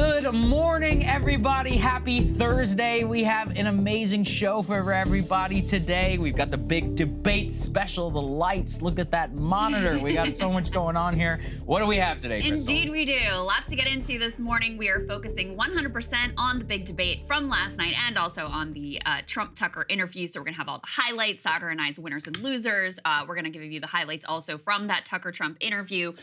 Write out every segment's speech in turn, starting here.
Good morning, everybody. Happy Thursday. We have an amazing show for everybody today. We've got the big debate special, the lights. Look at that monitor. We got so much going on here. What do we have today, Krystal? Indeed we do. Lots to get into this morning. We are focusing 100% on the big debate from last night and also on the Trump-Tucker interview. So we're going to have all the highlights, Saagar and I's winners and losers. We're going to give you the highlights also from that Tucker-Trump interview.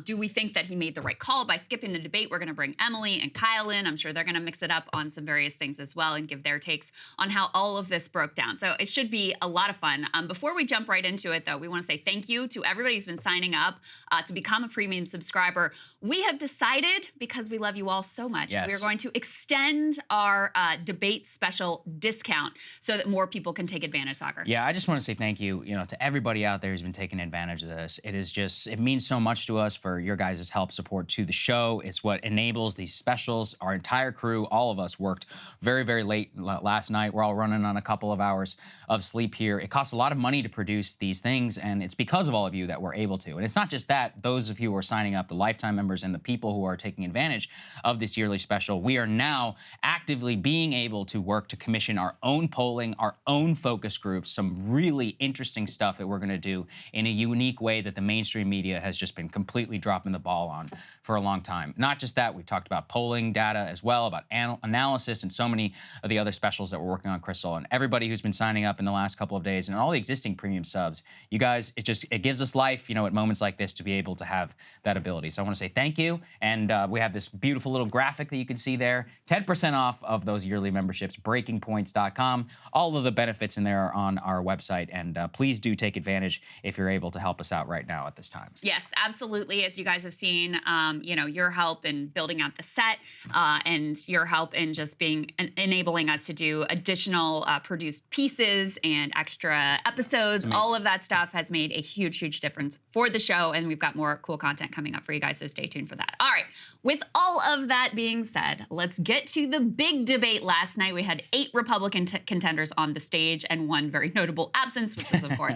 Do we think that he made the right call by skipping the debate? We're going to bring Emily and Kyle in. I'm sure they're going to mix it up on some various things as well and give their takes on how all of this broke down. So it should be a lot of fun. Before we jump right into it, though, we want to say thank you to everybody who's been signing up to become a premium subscriber. We have decided, because we love you all so much, we're going to extend our debate special discount so that more people can take advantage, Saagar. Yeah, I just want to say thank you, to everybody out there who's been taking advantage of this. It means so much to us for your guys' help support to the show. It's what enables these specials. Our entire crew, all of us, worked very, very late last night. We're all running on a couple of hours of sleep here. It costs a lot of money to produce these things, and it's because of all of you that we're able to. And it's not just that. Those of you who are signing up, the lifetime members and the people who are taking advantage of this yearly special, we are now actively being able to work to commission our own polling, our own focus groups, some really interesting stuff that we're going to do in a unique way that the mainstream media has just been completely dropping the ball on for a long time. Not just that, we've talked about polling data as well, about analysis, and so many of the other specials that we're working on, Krystal. And everybody who's been signing up in the last couple of days and all the existing premium subs, you guys, it gives us life, at moments like this to be able to have that ability. So I want to say thank you. And we have this beautiful little graphic that you can see there. 10% off of those yearly memberships, breakingpoints.com. All of the benefits in there are on our website. And please do take advantage if you're able to help us out right now at this time. Yes, absolutely. As you guys have seen, your help in building out the set and your help in just enabling us to do additional produced pieces and extra episodes. All of that stuff has made a huge, huge difference for the show. And we've got more cool content coming up for you guys, so stay tuned for that. All right. With all of that being said, let's get to the big debate last night. We had 8 Republican contenders on the stage and one very notable absence, which was, of course,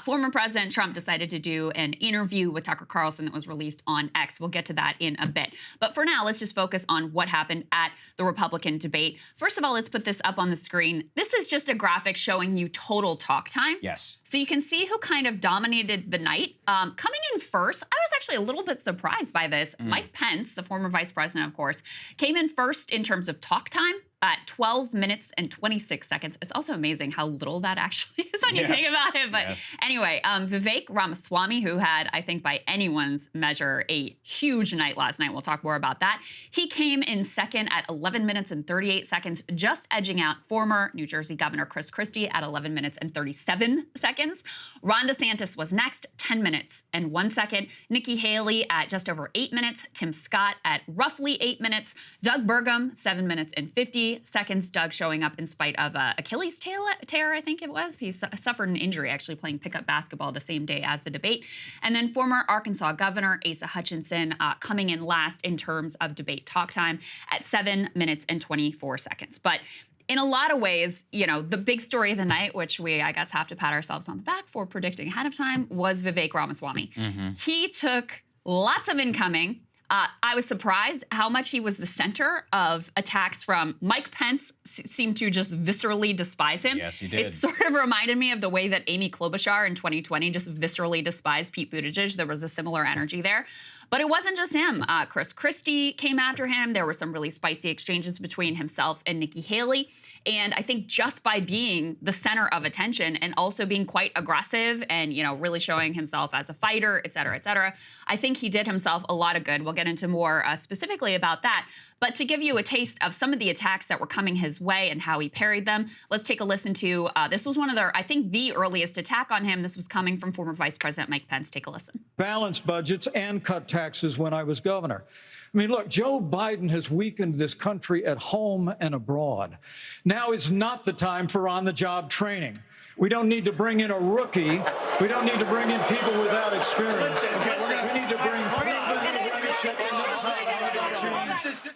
former President Trump decided to do an interview with Tucker Carlson that was released on X. We'll get to that in a bit. But for now, let's just focus on what happened at the Republican debate. First of all, let's put this up on the screen. This is just a graphic showing you total talk time. Yes. So you can see who kind of dominated the night. Coming in first, I was actually a little bit surprised by this. Mike Pence, the former vice president, of course, came in first in terms of talk time at 12 minutes and 26 seconds. It's also amazing how little that actually is when you think about it. But anyway, Vivek Ramaswamy, who had, I think by anyone's measure, a huge night last night. We'll talk more about that. He came in second at 11 minutes and 38 seconds, just edging out former New Jersey Governor Chris Christie at 11 minutes and 37 seconds. Ron DeSantis was next, 10 minutes and 1 second. Nikki Haley at just over 8 minutes. Tim Scott at roughly 8 minutes. Doug Burgum, 7 minutes and 50 seconds. Doug showing up in spite of Achilles tear, I think it was. He suffered an injury actually playing pickup basketball the same day as the debate. And then former Arkansas Governor Asa Hutchinson coming in last in terms of debate talk time at 7 minutes and 24 seconds. But in a lot of ways, the big story of the night, which we, I guess, have to pat ourselves on the back for predicting ahead of time, was Vivek Ramaswamy. He took lots of incoming. I was surprised how much he was the center of attacks from Mike Pence. Seemed to just viscerally despise him. Yes, he did. It sort of reminded me of the way that Amy Klobuchar in 2020 just viscerally despised Pete Buttigieg. There was a similar energy there. But it wasn't just him. Chris Christie came after him. There were some really spicy exchanges between himself and Nikki Haley. And I think just by being the center of attention and also being quite aggressive and, really showing himself as a fighter, et cetera, I think he did himself a lot of good. We'll get into more specifically about that. But to give you a taste of some of the attacks that were coming his way and how he parried them, let's take a listen to, this was one of their, I think, the earliest attack on him. This was coming from former Vice President Mike Pence. Take a listen. Balanced budgets and cut taxes when I was governor. I mean, look, Joe Biden has weakened this country at home and abroad. Now is not the time for on-the-job training. We don't need to bring in a rookie. We don't need to bring in people without experience. We need to bring proven leadership.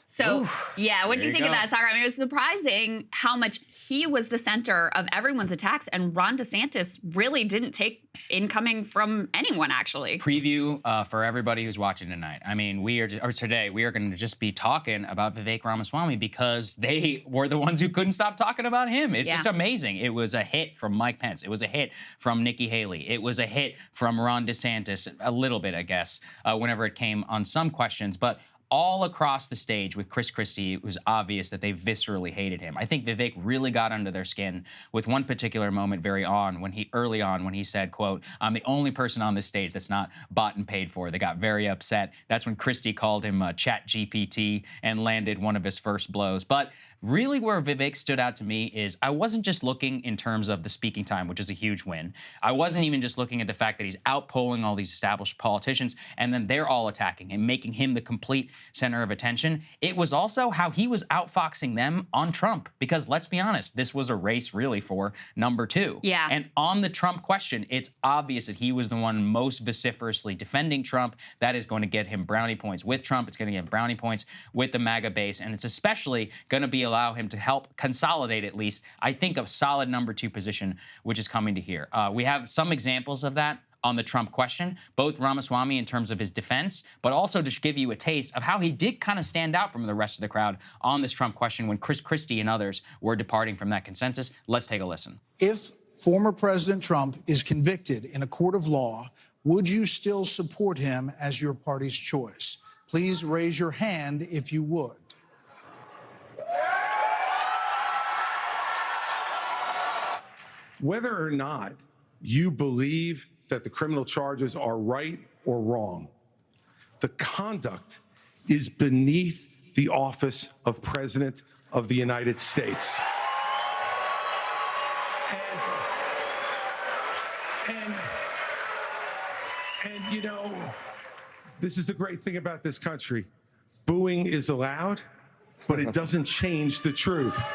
So, yeah, what'd you There you think of go. that, Saagar? I mean, it was surprising how much he was the center of everyone's attacks, and Ron DeSantis really didn't take incoming from anyone, actually. Preview for everybody who's watching tonight. I mean, today we are going to just be talking about Vivek Ramaswamy because they were the ones who couldn't stop talking about him. It's just amazing. It was a hit from Mike Pence. It was a hit from Nikki Haley. It was a hit from Ron DeSantis, a little bit, I guess, whenever it came on some questions. But all across the stage with Chris Christie, it was obvious that they viscerally hated him. I think Vivek really got under their skin with one particular moment early on when he said, quote, "I'm the only person on this stage that's not bought and paid for." They got very upset. That's when Christie called him Chat GPT and landed one of his first blows. But really where Vivek stood out to me is I wasn't just looking in terms of the speaking time, which is a huge win. I wasn't even just looking at the fact that he's outpolling all these established politicians and then they're all attacking him, making him the complete center of attention. It was also how he was outfoxing them on Trump, because let's be honest, this was a race really for number 2. Yeah. And on the Trump question, it's obvious that he was the one most vociferously defending Trump. That is going to get him brownie points with Trump. It's going to get brownie points with the MAGA base. And it's especially going to be allow him to help consolidate at least, I think, a solid number 2 position, which is coming to here. We have some examples of that on the Trump question, both Ramaswamy in terms of his defense, but also to give you a taste of how he did kind of stand out from the rest of the crowd on this Trump question when Chris Christie and others were departing from that consensus. Let's take a listen. If former President Trump is convicted in a court of law, would you still support him as your party's choice? Please raise your hand if you would. Whether or not you believe that the criminal charges are right or wrong, the conduct is beneath the office of President of the United States. And you know, this is the great thing about this country. Booing is allowed, but it doesn't change the truth.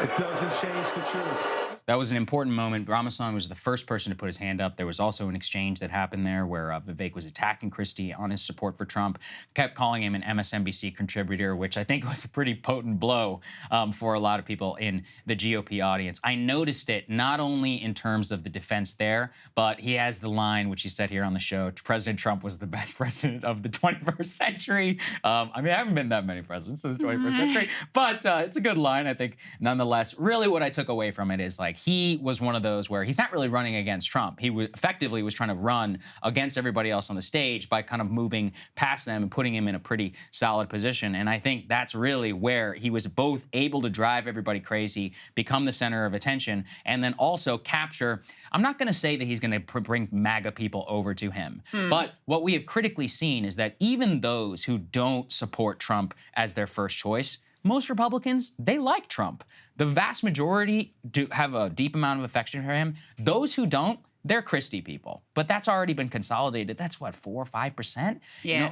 It doesn't change the truth. That was an important moment. Ramaswamy was the first person to put his hand up. There was also an exchange that happened there where Vivek was attacking Christie on his support for Trump, kept calling him an MSNBC contributor, which I think was a pretty potent blow for a lot of people in the GOP audience. I noticed it not only in terms of the defense there, but he has the line, which he said here on the show, President Trump was the best president of the 21st century. I mean, there haven't been that many presidents in the 21st century, but it's a good line, I think, nonetheless. Really what I took away from it is, like, he was one of those where he's not really running against Trump. He effectively was trying to run against everybody else on the stage by kind of moving past them and putting him in a pretty solid position. And I think that's really where he was both able to drive everybody crazy, become the center of attention, and then also capture, I'm not going to say that he's going to bring MAGA people over to him, but what we have critically seen is that even those who don't support Trump as their first choice, most Republicans, they like Trump. The vast majority do have a deep amount of affection for him. Those who don't, they're Christie people. But that's already been consolidated. That's what, 4 or 5%,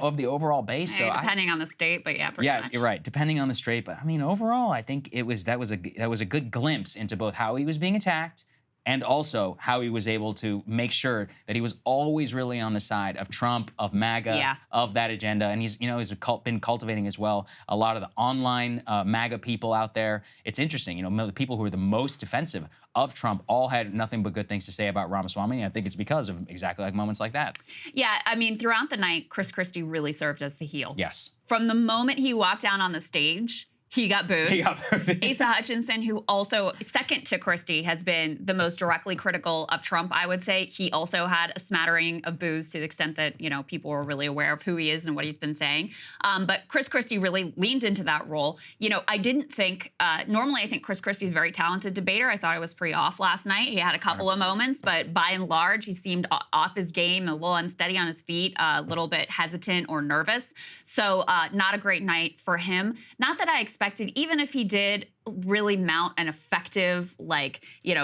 of the overall base. Yeah, depending on the state, but pretty much. You're right. Depending on the state, but I mean, overall, I think that was a good glimpse into both how he was being attacked and also how he was able to make sure that he was always really on the side of Trump, of MAGA, of that agenda. And he's been cultivating as well a lot of the online MAGA people out there. It's interesting, the people who are the most defensive of Trump all had nothing but good things to say about Ramaswamy. I think it's because of exactly like moments like that. Yeah, I mean, throughout the night, Chris Christie really served as the heel. Yes. From the moment he walked down on the stage, he got booed. Asa Hutchinson, who also, second to Christie, has been the most directly critical of Trump, I would say. He also had a smattering of boos to the extent that, people were really aware of who he is and what he's been saying. But Chris Christie really leaned into that role. I didn't think, normally I think Chris Christie is a very talented debater. I thought I was pretty off last night. He had a couple 100%. Of moments, but by and large, he seemed off his game, a little unsteady on his feet, a little bit hesitant or nervous. So not a great night for him. Not that I expected, even if he did really mount an effective, like,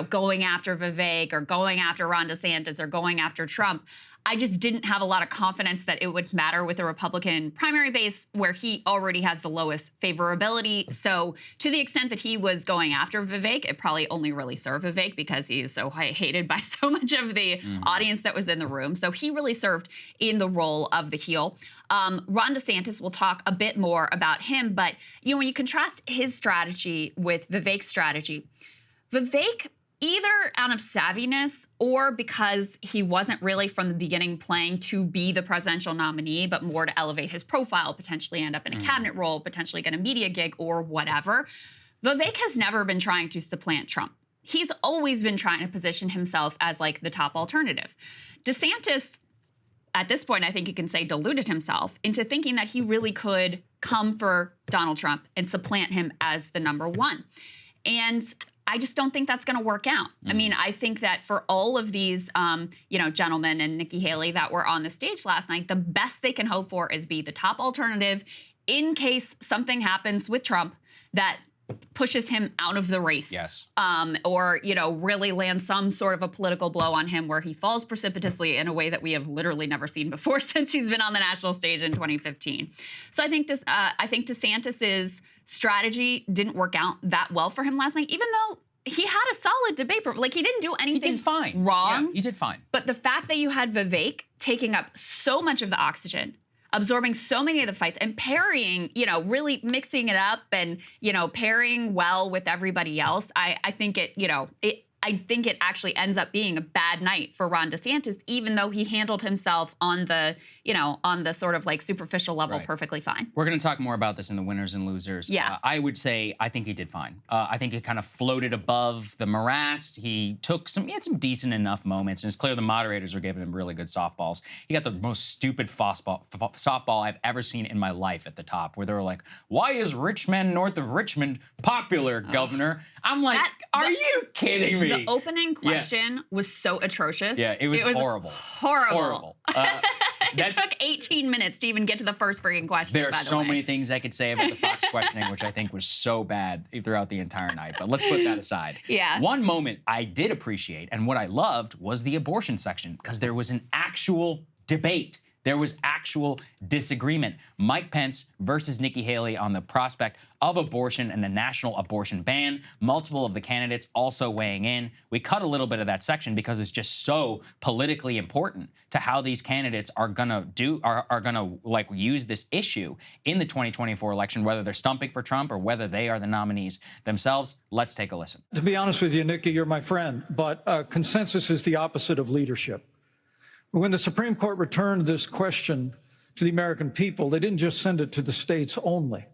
going after Vivek or going after Ron DeSantis or going after Trump. I just didn't have a lot of confidence that it would matter with the Republican primary base where he already has the lowest favorability. So to the extent that he was going after Vivek, it probably only really served Vivek because he is so hated by so much of the audience that was in the room. So he really served in the role of the heel. Ron DeSantis, we'll talk a bit more about him, but when you contrast his strategy with Vivek's strategy, Vivek, either out of savviness or because he wasn't really from the beginning playing to be the presidential nominee, but more to elevate his profile, potentially end up in a cabinet role, potentially get a media gig or whatever, Vivek has never been trying to supplant Trump. He's always been trying to position himself as like the top alternative. DeSantis, at this point, I think you can say deluded himself into thinking that he really could come for Donald Trump and supplant him as the number one. And I just don't think that's going to work out. I mean, I think that for all of these, gentlemen and Nikki Haley that were on the stage last night, the best they can hope for is be the top alternative in case something happens with Trump that pushes him out of the race. Yes. Or, really lands some sort of a political blow on him where he falls precipitously in a way that we have literally never seen before since he's been on the national stage in 2015. So I think DeSantis's strategy didn't work out that well for him last night, even though he had a solid debate. Like, he didn't do anything wrong. Yeah, he did fine. But the fact that you had Vivek taking up so much of the oxygen, absorbing so many of the fights and parrying, really mixing it up and, pairing well with everybody else, I think I think it actually ends up being a bad night for Ron DeSantis, even though he handled himself on the, on the sort of like superficial level perfectly fine. We're going to talk more about this in the winners and losers. Yeah. I would say I think he did fine. I think he kind of floated above the morass. He had some decent enough moments, and it's clear the moderators were giving him really good softballs. He got the most stupid softball I've ever seen in my life at the top, where they were like, "Why is Richmond, north of Richmond, popular, Governor?" I'm like, are you kidding me? The opening question was so atrocious. Yeah, it was horrible. Horrible. It took 18 minutes to even get to the first freaking question. There are so many things I could say about the Fox questioning, which I think was so bad throughout the entire night. But let's put that aside. Yeah. One moment I did appreciate, and what I loved, was the abortion section, because there was an actual debate. There was actual disagreement. Mike Pence versus Nikki Haley on the prospect of abortion and the national abortion ban. Multiple of the candidates also weighing in. We cut a little bit of that section because it's just so politically important to how these candidates are gonna use this issue in the 2024 election, whether they're stumping for Trump or whether they are the nominees themselves. Let's take a listen. To be honest with you, Nikki, you're my friend, but consensus is the opposite of leadership. When the Supreme Court returned this question to the American people, they didn't just send it to the states only.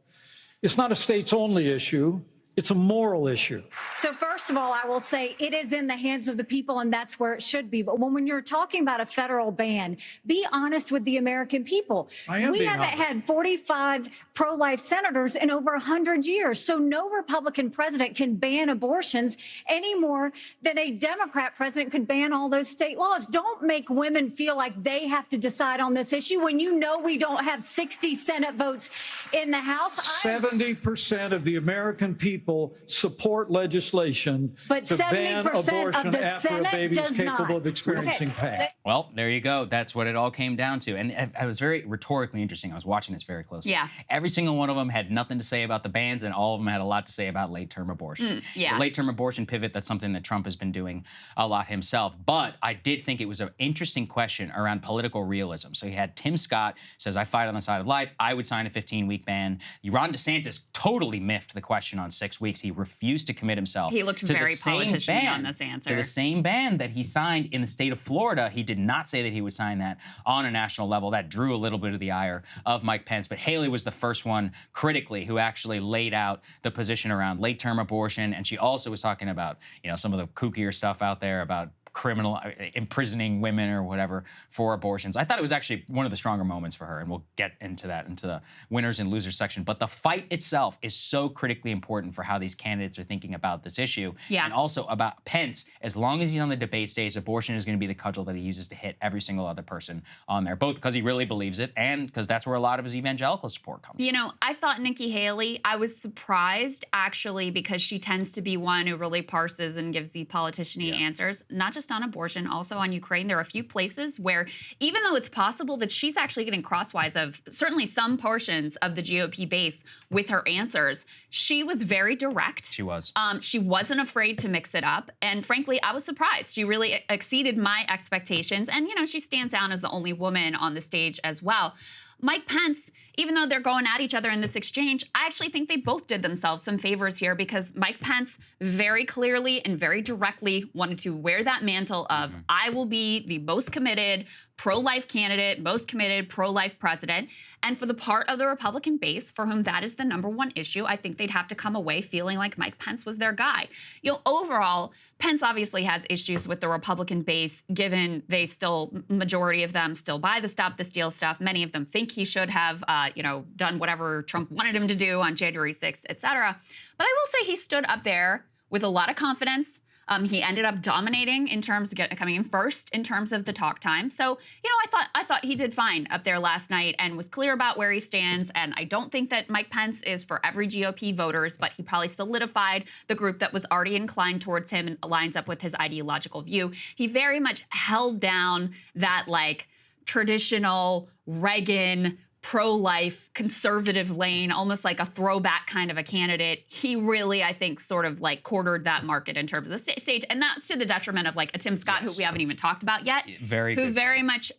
It's not a states only issue. It's a moral issue. So first of all, I will say it is in the hands of the people, and that's where it should be. But when you're talking about a federal ban, be honest with the American people. We haven't had 45 pro-life senators in over 100 years. So no Republican president can ban abortions any more than a Democrat president could ban all those state laws. Don't make women feel like they have to decide on this issue when you know we don't have 60 Senate votes in the House. 70% of the American people support legislation to ban abortion after a baby is capable of experiencing pain. Well, there you go. That's what it all came down to. And it was very rhetorically interesting. I was watching this very closely. Yeah. Every single one of them had nothing to say about the bans, and all of them had a lot to say about late-term abortion. Yeah. The late-term abortion pivot, that's something that Trump has been doing a lot himself. But I did think it was an interesting question around political realism. So you had Tim Scott says, I fight on the side of life. I would sign a 15-week ban. Ron DeSantis totally miffed the question on 6 weeks. He refused to commit himself. He looked very politician on this answer. To the same ban that he signed in the state of Florida. He did not say that he would sign that on a national level. That drew a little bit of the ire of Mike Pence. But Haley was the first one critically who actually laid out the position around late-term abortion. And she also was talking about, some of the kookier stuff out there about criminal imprisoning women or whatever for abortions. I thought it was actually one of the stronger moments for her, and we'll get into that, into the winners and losers section. But the fight itself is so critically important for how these candidates are thinking about this issue. Yeah. And also about Pence, as long as he's on the debate stage, abortion is going to be the cudgel that he uses to hit every single other person on there, both because he really believes it and because that's where a lot of his evangelical support comes from. You know, I thought Nikki Haley, I was surprised actually because she tends to be one who really parses and gives the politician-y answers, not just on abortion, also on Ukraine. There are a few places where, even though it's possible that she's actually getting crosswise of certainly some portions of the GOP base with her answers, she was very direct. She was. She wasn't afraid to mix it up. And frankly, I was surprised. She really exceeded my expectations. And, you know, she stands out as the only woman on the stage as well. Mike Pence, even though they're going at each other in this exchange, I actually think they both did themselves some favors here because Mike Pence very clearly and very directly wanted to wear that mantle of, I will be the most committed pro-life candidate, most committed pro-life president. And for the part of the Republican base for whom that is the #1 issue, I think they'd have to come away feeling like Mike Pence was their guy. You know, overall, Pence obviously has issues with the Republican base, given they still, majority of them still buy the Stop the Steal stuff. Many of them think he should have, you know, done whatever Trump wanted him to do on January 6th, et cetera. But I will say he stood up there with a lot of confidence. He ended up dominating in terms of coming in first in terms of the talk time. So, you know, I thought he did fine up there last night and was clear about where he stands. And I don't think that Mike Pence is for every GOP voters, but he probably solidified the group that was already inclined towards him and lines up with his ideological view. He very much held down that like traditional Reagan pro-life conservative lane, almost like a throwback kind of a candidate. He really, I think, sort of like quartered that market in terms of the stage. And that's to the detriment of like a Tim Scott, who we haven't even talked about yet, who very much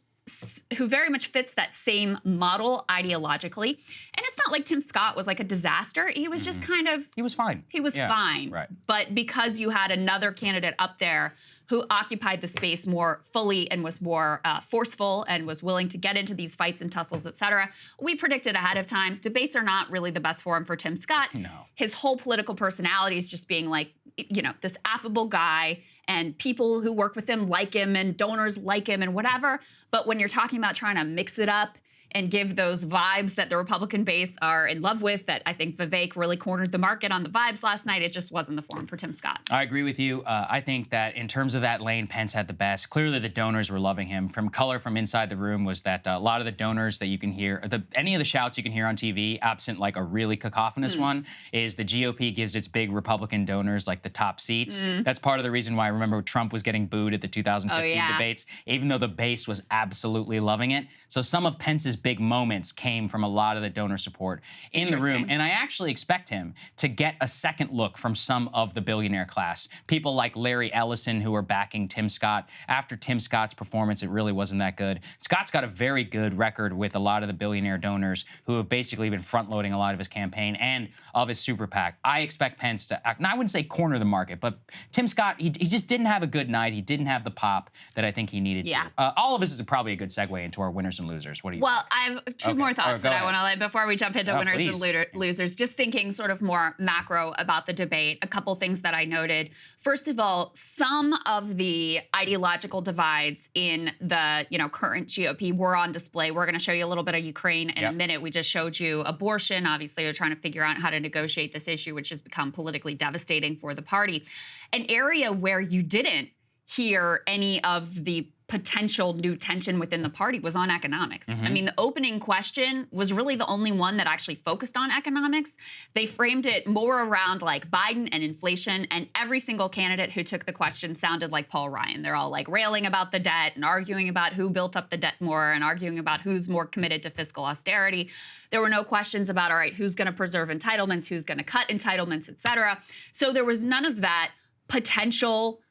fits that same model ideologically. And it's not like Tim Scott was like a disaster. He was just kind of... He was fine. He was fine. Right. But because you had another candidate up there who occupied the space more fully and was more forceful and was willing to get into these fights and tussles, et cetera, we predicted ahead of time, debates are not really the best forum for Tim Scott. No. His whole political personality is just being like, you know, this affable guy, and people who work with him like him and donors like him and whatever. But when you're talking about trying to mix it up and give those vibes that the Republican base are in love with, that I think Vivek really cornered the market on the vibes last night, it just wasn't the forum for Tim Scott. I agree with you. I think that in terms of that lane, Pence had the best. Clearly, the donors were loving him. From color from inside the room was that a lot of the donors that you can hear, any of the shouts you can hear on TV, absent like a really cacophonous one, is the GOP gives its big Republican donors like the top seats. That's part of the reason why I remember Trump was getting booed at the 2015 debates, even though the base was absolutely loving it. So some of Pence's big moments came from a lot of the donor support in the room. And I actually expect him to get a second look from some of the billionaire class. People like Larry Ellison, who are backing Tim Scott. After Tim Scott's performance, it really wasn't that good. Scott's got a very good record with a lot of the billionaire donors who have basically been front-loading a lot of his campaign and of his super PAC. I expect Pence to act, and I wouldn't say corner the market, but Tim Scott, he just didn't have a good night. He didn't have the pop that I think he needed to. All of this is probably a good segue into our winners and losers. What do you think? Well, I have two more thoughts that I want to lay before we jump into winners and losers. Just thinking sort of more macro about the debate, a couple things that I noted. First of all, some of the ideological divides in the current GOP were on display. We're going to show you a little bit of Ukraine in a minute. We just showed you abortion. Obviously, they're trying to figure out how to negotiate this issue, which has become politically devastating for the party. An area where you didn't hear any of the potential new tension within the party was on economics. I mean, the opening question was really the only one that actually focused on economics. They framed it more around like Biden and inflation, and every single candidate who took the question sounded like Paul Ryan. They're all like railing about the debt and arguing about who built up the debt more and arguing about who's more committed to fiscal austerity. There were no questions about, all right, who's going to preserve entitlements, who's going to cut entitlements, et cetera. So there was none of that potential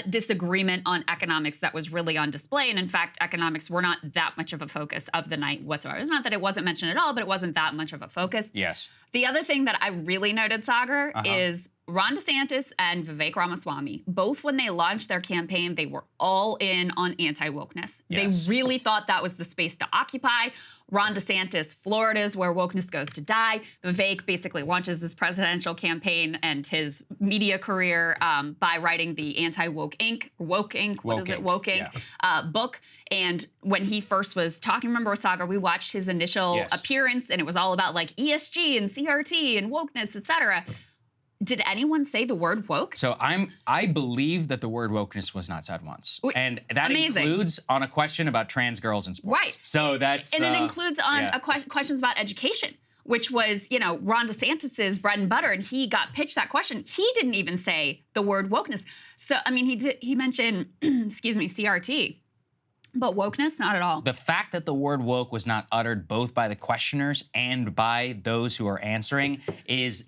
disagreement on economics that was really on display. And in fact, economics were not that much of a focus of the night whatsoever. It's not that it wasn't mentioned at all, but it wasn't that much of a focus. Yes. The other thing that I really noted, Saagar, is Ron DeSantis and Vivek Ramaswamy, both when they launched their campaign, they were all in on anti-wokeness. Yes. They really thought that was the space to occupy. Ron DeSantis, Florida is where wokeness goes to die. Vivek basically launches his presidential campaign and his media career by writing the anti-woke Inc. Woke Inc. What is it? Woke Inc. Book. And when he first was talking, remember, Saagar, we watched his initial appearance, and it was all about like ESG and CRT and wokeness, et cetera. Did anyone say the word woke? So I believe that the word wokeness was not said once. And that Amazing. includes on a question about trans girls in sports. Right. So that's... And it includes on questions about education, which was, you know, Ron DeSantis's bread and butter, and he got pitched that question. He didn't even say the word wokeness. So, I mean, he mentioned, excuse me, CRT. But wokeness, not at all. The fact that the word woke was not uttered both by the questioners and by those who are answering is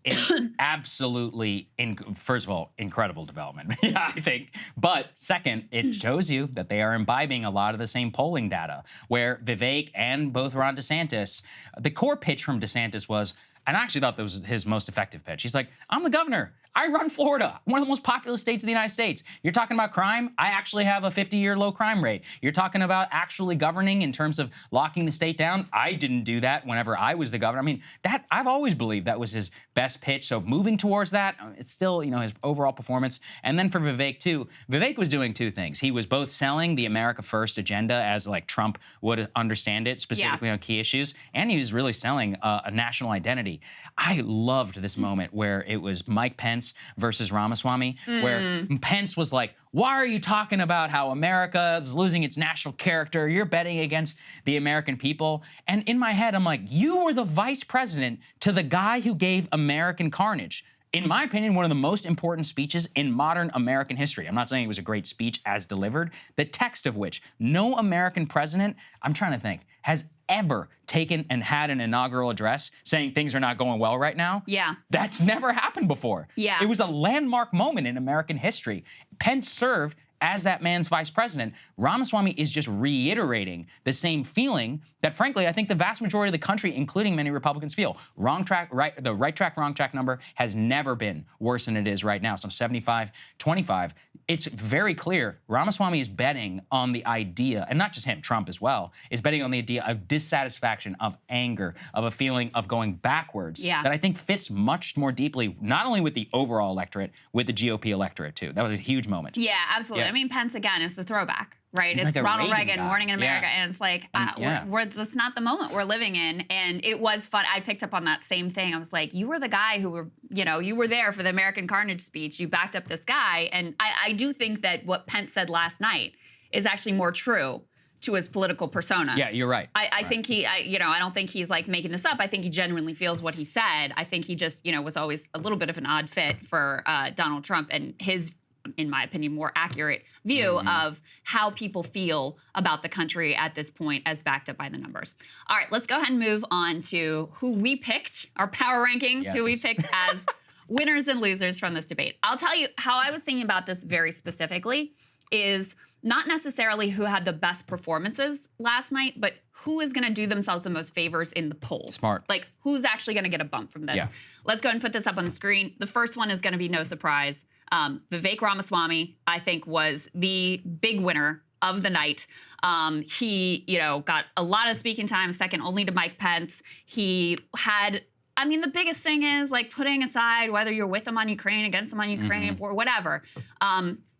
absolutely, first of all, incredible development, I think. But second, it shows you that they are imbibing a lot of the same polling data, where Vivek and both Ron DeSantis, the core pitch from DeSantis was, and I actually thought that was his most effective pitch. He's like, I'm the governor. I run Florida, one of the most populous states in the United States. You're talking about crime? I actually have a 50-year low crime rate. You're talking about actually governing in terms of locking the state down? I didn't do that whenever I was the governor. I mean, that I've always believed that was his best pitch. So moving towards that, it's still, you know, his overall performance. And then for Vivek too, Vivek was doing two things. He was both selling the America First agenda as like Trump would understand it, specifically on key issues, and he was really selling a national identity. I loved this moment where it was Mike Pence versus Ramaswamy, where Pence was like, why are you talking about how America is losing its national character? You're betting against the American people. And in my head, I'm like, you were the vice president to the guy who gave American carnage. In my opinion, one of the most important speeches in modern American history. I'm not saying it was a great speech as delivered, the text of which no American president, I'm trying to think, has ever taken and had an inaugural address saying things are not going well right now. Yeah. That's never happened before. Yeah. It was a landmark moment in American history. Pence served as that man's vice president. Ramaswamy is just reiterating the same feeling that, frankly, I think the vast majority of the country, including many Republicans, feel. Wrong track, right, the right track, wrong track number has never been worse than it is right now, some 75-25. It's very clear Ramaswamy is betting on the idea, and not just him, Trump as well, is betting on the idea of dissatisfaction, of anger, of a feeling of going backwards that I think fits much more deeply, not only with the overall electorate, with the GOP electorate too. That was a huge moment. Yeah, absolutely. I mean, Pence, again, is the throwback, right? He's it's like Ronald Reagan Reagan, guy. Morning in America, and it's like, that's not the moment we're living in. And it was fun. I picked up on that same thing. I was like, you were the guy who were, you know, you were there for the American Carnage speech. You backed up this guy. And I do think that what Pence said last night is actually more true to his political persona. Yeah, you're right. I think I don't think he's like making this up. I think he genuinely feels what he said. I think he just, you know, was always a little bit of an odd fit for Donald Trump and his, in my opinion, more accurate view of how people feel about the country at this point as backed up by the numbers. All right, let's go ahead and move on to who we picked, our power rankings, who we picked as winners and losers from this debate. I'll tell you how I was thinking about this very specifically is not necessarily who had the best performances last night, but who is going to do themselves the most favors in the polls. Smart. Like, who's actually going to get a bump from this? Yeah. Let's go ahead and put this up on the screen. The first one is going to be no surprise. Vivek Ramaswamy, I think, was the big winner of the night. He, you know, got a lot of speaking time, second only to Mike Pence. He had, I mean, the biggest thing is, like, putting aside whether you're with him on Ukraine, against him on Ukraine, or whatever,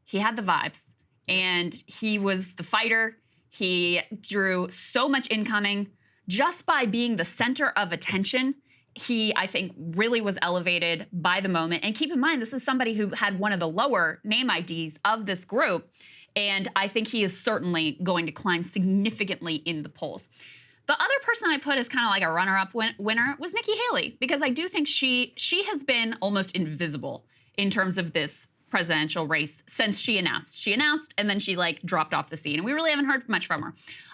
he had the vibes. And he was the fighter. He drew so much incoming just by being the center of attention. He, I think, really was elevated by the moment. And keep in mind, this is somebody who had one of the lower name IDs of this group. And I think he is certainly going to climb significantly in the polls. The other person I put as kind of like a runner-up winner was Nikki Haley, because I do think she has been almost invisible in terms of this presidential race since she announced. She announced, and then she like dropped off the scene, and we really haven't heard much from her.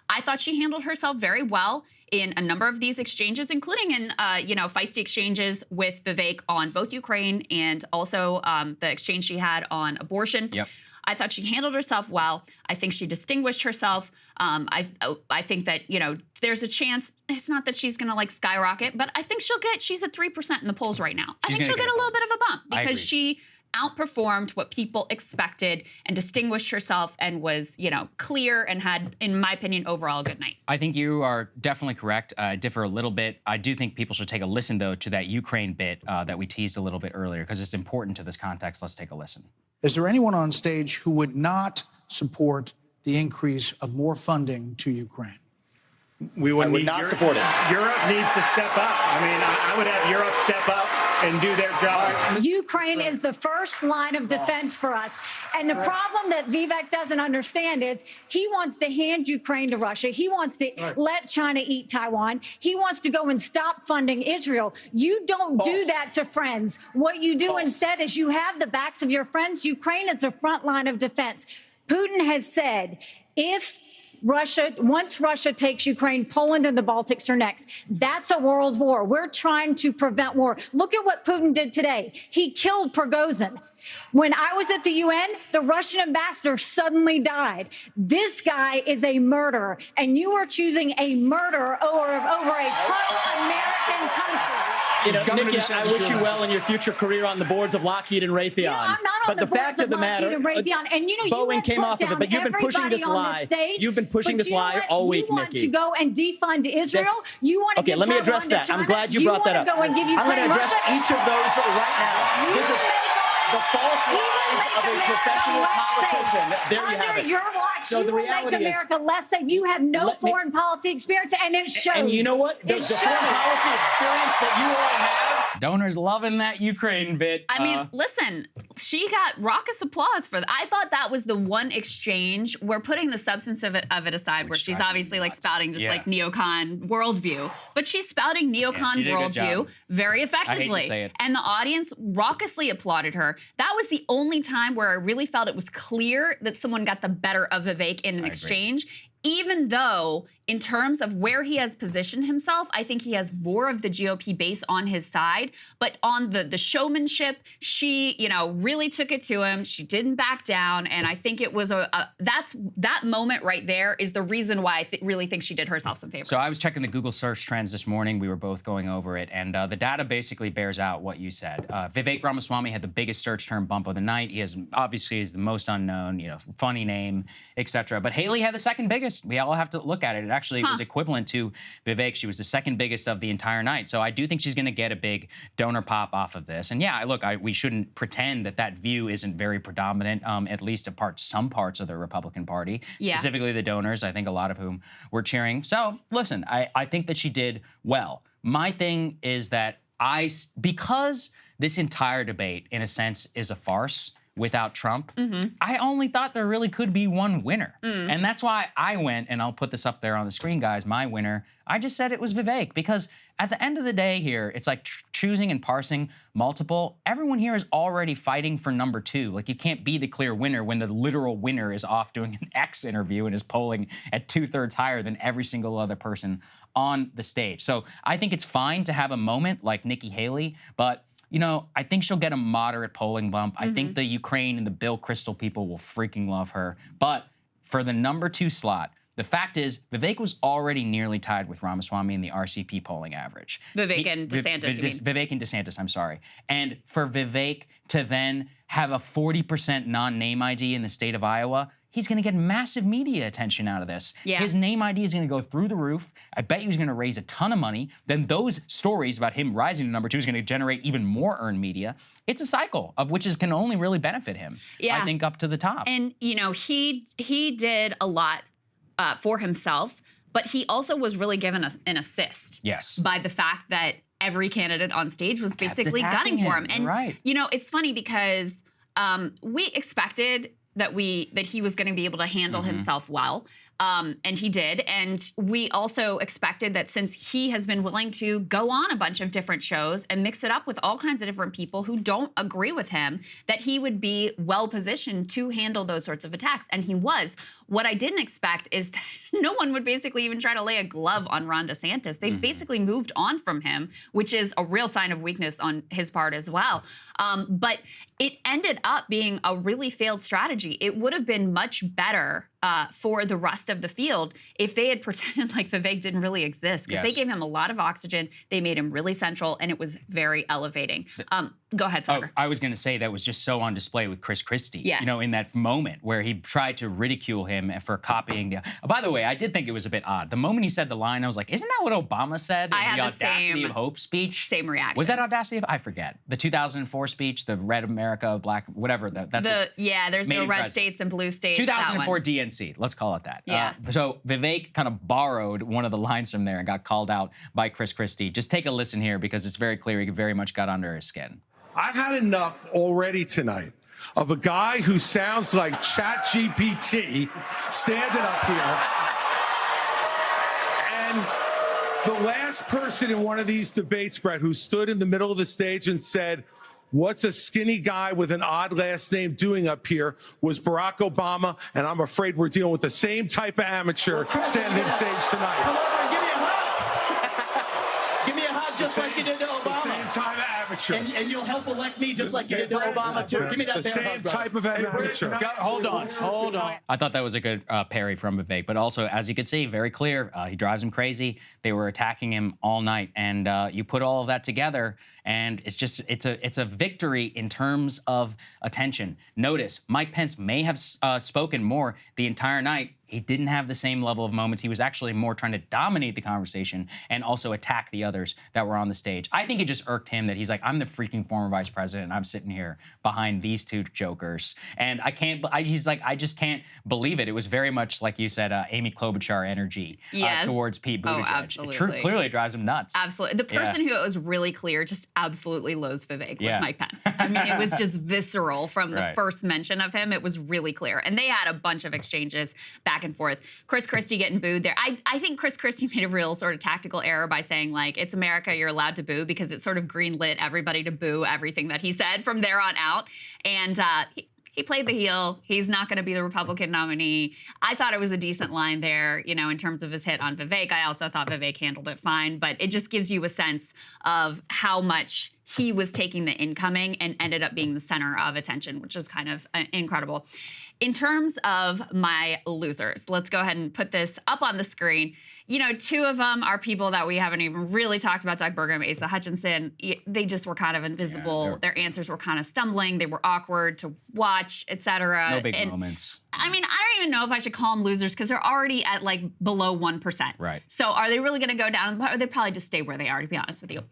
I thought she handled herself very well in a number of these exchanges, including in feisty exchanges with Vivek on both Ukraine and also the exchange she had on abortion. Yep. I thought she handled herself well. I think she distinguished herself. I think that, you know, there's a chance, it's not that she's going to like skyrocket, but I think she's at 3% in the polls right now. I think she'll get a little bit of a bump because she outperformed what people expected and distinguished herself and was, you know, clear and had, in my opinion, overall a good night. I think you are definitely correct. I differ a little bit. I do think people should take a listen, though, to that Ukraine bit that we teased a little bit earlier, because it's important to this context. Let's take a listen. Is there anyone on stage who would not support the increase of more funding to Ukraine? We would not support it. Europe needs to step up. I mean, I would have Europe step up and do their job. Ukraine is the first line of defense for us. And the problem that Vivek doesn't understand is he wants to hand Ukraine to Russia. He wants to let China eat Taiwan. He wants to go and stop funding Israel. You don't do that to friends. What you do instead is you have the backs of your friends. Ukraine is the front line of defense. Putin has said, once Russia takes Ukraine, Poland and the Baltics are next. That's a world war. We're trying to prevent war. Look at what Putin did today. He killed Prigozhin. When I was at the UN, the Russian ambassador suddenly died. This guy is a murderer, and you are choosing a murderer over a pro-American country. You know, Nikki, I wish you well in your future career on the boards of Lockheed and Raytheon. You know, I'm not on the boards of Lockheed and Raytheon. And you know, Boeing came off of it, but you've been pushing this lie. You've been pushing this lie all week, Nikki. You want to go and defund Israel? You want to okay, let me address that. I'm glad you brought that up. I'm going to address each of those right now. This is the false lies of a professional politician. There you have it. Your watch, so the reality is, America less safe. You have no foreign policy experience, and it shows. And you know what? The foreign policy experience that you all have. Donors loving that Ukraine bit. I mean, listen, she got raucous applause for that. I thought that was the one exchange. We're putting the substance of it aside, where she's obviously like spouting just like neocon worldview, but she's spouting neocon worldview very effectively. I hate to say it. And the audience raucously applauded her. That was the only time where I really felt it was clear that someone got the better of Vivek in an exchange. Even though, in terms of where he has positioned himself, I think he has more of the GOP base on his side. But on the showmanship, she, you know, really took it to him. She didn't back down, and I think it was that moment right there is the reason why I really think she did herself some favor. So I was checking the Google search trends this morning. We were both going over it, and the data basically bears out what you said. Vivek Ramaswamy had the biggest search term bump of the night. He is obviously the most unknown, you know, funny name, etc. But Haley had the second biggest. We all have to look at it. It actually was equivalent to Vivek. She was the second biggest of the entire night. So I do think she's going to get a big donor pop off of this. And yeah, look, we shouldn't pretend that view isn't very predominant, at least some parts of the Republican Party, specifically the donors, I think a lot of whom were cheering. So listen, I think that she did well. My thing is that because this entire debate, in a sense, is a farce, without Trump, I only thought there really could be one winner. And that's why I went, and I'll put this up there on the screen, guys, my winner, I just said it was Vivek, because at the end of the day here, it's like choosing and parsing multiple. Everyone here is already fighting for number two. Like, you can't be the clear winner when the literal winner is off doing an X interview and is polling at 2/3 higher than every single other person on the stage. So I think it's fine to have a moment like Nikki Haley, but you know, I think she'll get a moderate polling bump. I think the Ukraine and the Bill Krystal people will freaking love her. But for the number 2 slot, the fact is Vivek was already nearly tied with Ramaswamy in the RCP polling average. Vivek and DeSantis, you mean? Vivek and DeSantis, I'm sorry. And for Vivek to then have a 40% non-name ID in the state of Iowa, he's going to get massive media attention out of this. Yeah. His name ID is going to go through the roof. I bet he's going to raise a ton of money. Then those stories about him rising to number 2 is going to generate even more earned media. It's a cycle of which can only really benefit him. I think up to the top. And you know, he did a lot for himself, but he also was really given an assist. Yes. By the fact that every candidate on stage was basically gunning for him. And you know, it's funny because we expected that he was going to be able to handle himself well. And he did. And we also expected that since he has been willing to go on a bunch of different shows and mix it up with all kinds of different people who don't agree with him, that he would be well positioned to handle those sorts of attacks. And he was. What I didn't expect is that no one would basically even try to lay a glove on Ron DeSantis. They basically moved on from him, which is a real sign of weakness on his part as well. But it ended up being a really failed strategy. It would have been much better for the rest of the field if they had pretended like Vivek didn't really exist, because they gave him a lot of oxygen. They made him really central, and it was very elevating. Go ahead, Saagar. I was going to say that was just so on display with Chris Christie. Yes. You know, in that moment where he tried to ridicule him for copying the. By the way, I did think it was a bit odd. The moment he said the line, I was like, "Isn't that what Obama said in the Audacity of Hope speech?" Same reaction. Was that Audacity of? I forget. The 2004 speech, the Red America, Black, whatever. That's there's no red states and blue states. 2004 DNC. Let's call it that. Yeah. So Vivek kind of borrowed one of the lines from there and got called out by Chris Christie. Just take a listen here because it's very clear he very much got under his skin. I've had enough already tonight of a guy who sounds like ChatGPT standing up here. And the last person in one of these debates, Brett, who stood in the middle of the stage and said, "What's a skinny guy with an odd last name doing up here?" was Barack Obama, and I'm afraid we're dealing with the same type of amateur standing on stage tonight. Come over and give me a hug. Give me a hug just like you did to Obama. The same type of amateur. And you'll help elect me just like you did to Obama, too. Give me that the bear same hug, brother. type of amateur. Hold on. I thought that was a good parry from Vivek, but also, as you could see, very clear. He drives him crazy. They were attacking him all night, and you put all of that together, and it's a victory in terms of attention. Notice Mike Pence may have spoken more the entire night. He didn't have the same level of moments. He was actually more trying to dominate the conversation and also attack the others that were on the stage. I think it just irked him that he's like, I'm the freaking former vice president, and I'm sitting here behind these two jokers. And he's like, I just can't believe it. It was very much, like you said, Amy Klobuchar energy towards Pete Buttigieg. Oh, absolutely. It clearly drives him nuts. Absolutely. The person who it was really clear just absolutely loathes Vivek was Mike Pence. I mean, it was just visceral from the first mention of him. It was really clear. And they had a bunch of exchanges back and forth. Chris Christie getting booed there. I think Chris Christie made a real sort of tactical error by saying, like, it's America, you're allowed to boo, because it sort of greenlit everybody to boo everything that he said from there on out. And he played the heel. He's not going to be the Republican nominee. I thought it was a decent line there, you know, in terms of his hit on Vivek. I also thought Vivek handled it fine, but it just gives you a sense of how much he was taking the incoming and ended up being the center of attention, which is kind of incredible. In terms of my losers, let's go ahead and put this up on the screen. You know, two of them are people that we haven't even really talked about, Doug Burgum, Asa Hutchinson. They just were kind of invisible. Yeah, their answers were kind of stumbling. They were awkward to watch, etc. No big moments. I mean, I don't even know if I should call them losers because they're already at like below 1%. Right. So are they really going to go down? Or they probably just stay where they are, to be honest with you.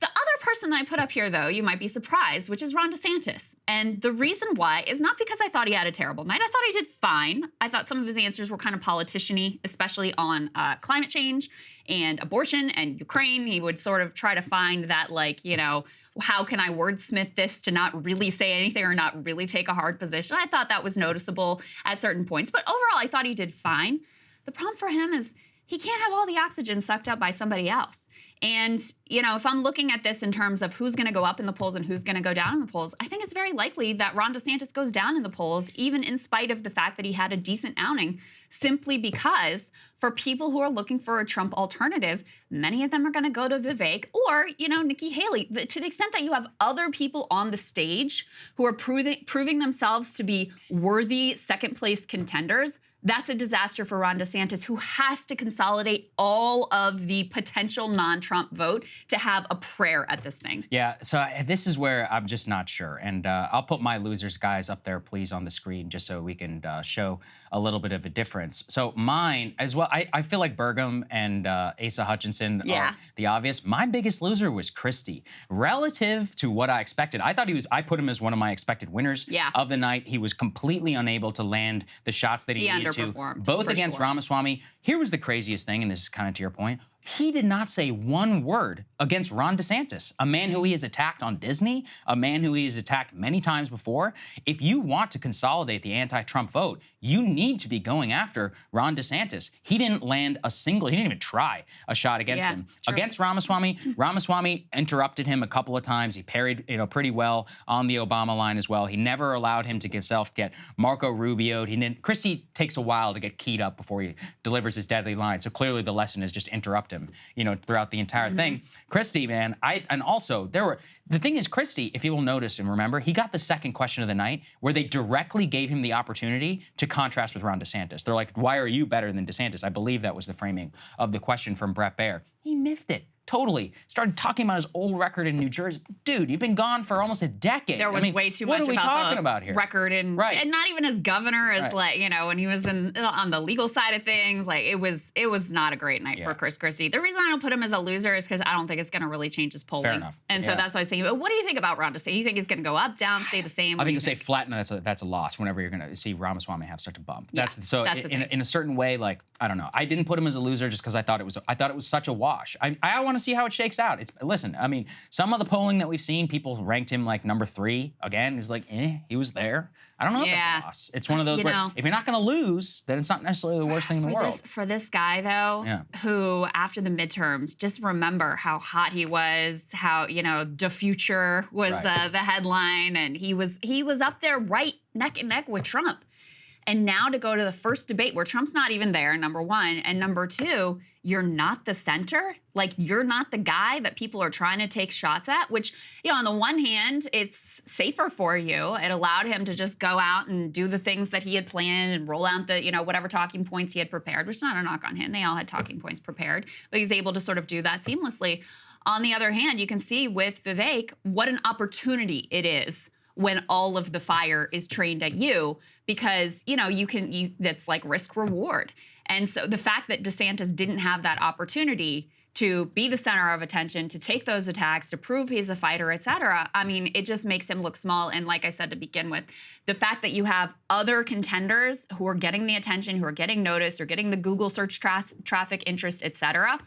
The other person that I put up here, though, you might be surprised, which is Ron DeSantis. And the reason why is not because I thought he had a terrible night. I thought he did fine. I thought some of his answers were kind of politician-y, especially on climate change and abortion and Ukraine. He would sort of try to find that, like, you know, how can I wordsmith this to not really say anything or not really take a hard position? I thought that was noticeable at certain points. But overall, I thought he did fine. The problem for him is he can't have all the oxygen sucked up by somebody else. And, you know, if I'm looking at this in terms of who's going to go up in the polls and who's going to go down in the polls, I think it's very likely that Ron DeSantis goes down in the polls, even in spite of the fact that he had a decent outing, simply because for people who are looking for a Trump alternative, many of them are going to go to Vivek or, you know, Nikki Haley. To the extent that you have other people on the stage who are proving themselves to be worthy second-place contenders, that's a disaster for Ron DeSantis, who has to consolidate all of the potential non-Trump vote to have a prayer at this thing. Yeah, so this is where I'm just not sure. And I'll put my losers guys up there, please, on the screen, just so we can show a little bit of a difference. So mine as well, I feel like Burgum and Asa Hutchinson are the obvious. My biggest loser was Christie. Relative to what I expected, I put him as one of my expected winners of the night. He was completely unable to land the shots that he needed to, both against Ramaswamy. Here was the craziest thing, and this is kind of to your point. He did not say one word against Ron DeSantis, a man who he has attacked on Disney, a man who he has attacked many times before. If you want to consolidate the anti-Trump vote, you need to be going after Ron DeSantis. He didn't land a single, he didn't even try a shot against him. True. Against Ramaswamy, Ramaswamy interrupted him a couple of times. He parried, pretty well on the Obama line as well. He never allowed him to get Marco Rubio'd. Christie takes a while to get keyed up before he delivers his deadly line. So clearly the lesson is just interrupt him, throughout the entire thing. Christie, man, the thing is, Christie, if you will notice and remember, he got the second question of the night where they directly gave him the opportunity to contrast with Ron DeSantis. They're like, why are you better than DeSantis? I believe that was the framing of the question from Brett Baer. He miffed it. Totally. Started talking about his old record in New Jersey. Dude, you've been gone for almost a decade. There was way too much about the record and not even as governor as when he was on the legal side of things. Like it was not a great night for Chris Christie. The reason I don't put him as a loser is because I don't think it's going to really change his polling. Fair enough. And so that's what I was thinking. But what do you think about Ron DeSantis? You think he's going to go up, down, stay the same? I think you say flat, no, that's a loss whenever you're going to see Ramaswamy have such a bump. In a certain way, like, I don't know. I didn't put him as a loser just because I thought it was such a wash. I want to see how it shakes out. Listen, I mean, some of the polling that we've seen, people ranked him like number 3. Again, he's like, he was there. I don't know if that's a loss. It's one of those where if you're not going to lose, then it's not necessarily the worst thing in the world. For this guy, though, who after the midterms, just remember how hot he was, how, the future was the headline, and he was up there right neck and neck with Trump. And now to go to the first debate where Trump's not even there, number one, and number two, you're not the center. Like, you're not the guy that people are trying to take shots at, which, on the one hand, it's safer for you. It allowed him to just go out and do the things that he had planned and roll out the, whatever talking points he had prepared, which is not a knock on him. They all had talking points prepared, but he's able to sort of do that seamlessly. On the other hand, you can see with Vivek what an opportunity it is when all of the fire is trained at you, because, that's like risk reward. And so the fact that DeSantis didn't have that opportunity to be the center of attention, to take those attacks, to prove he's a fighter, et cetera, I mean, it just makes him look small. And like I said to begin with, the fact that you have other contenders who are getting the attention, who are getting noticed, or getting the Google search traffic interest, et cetera,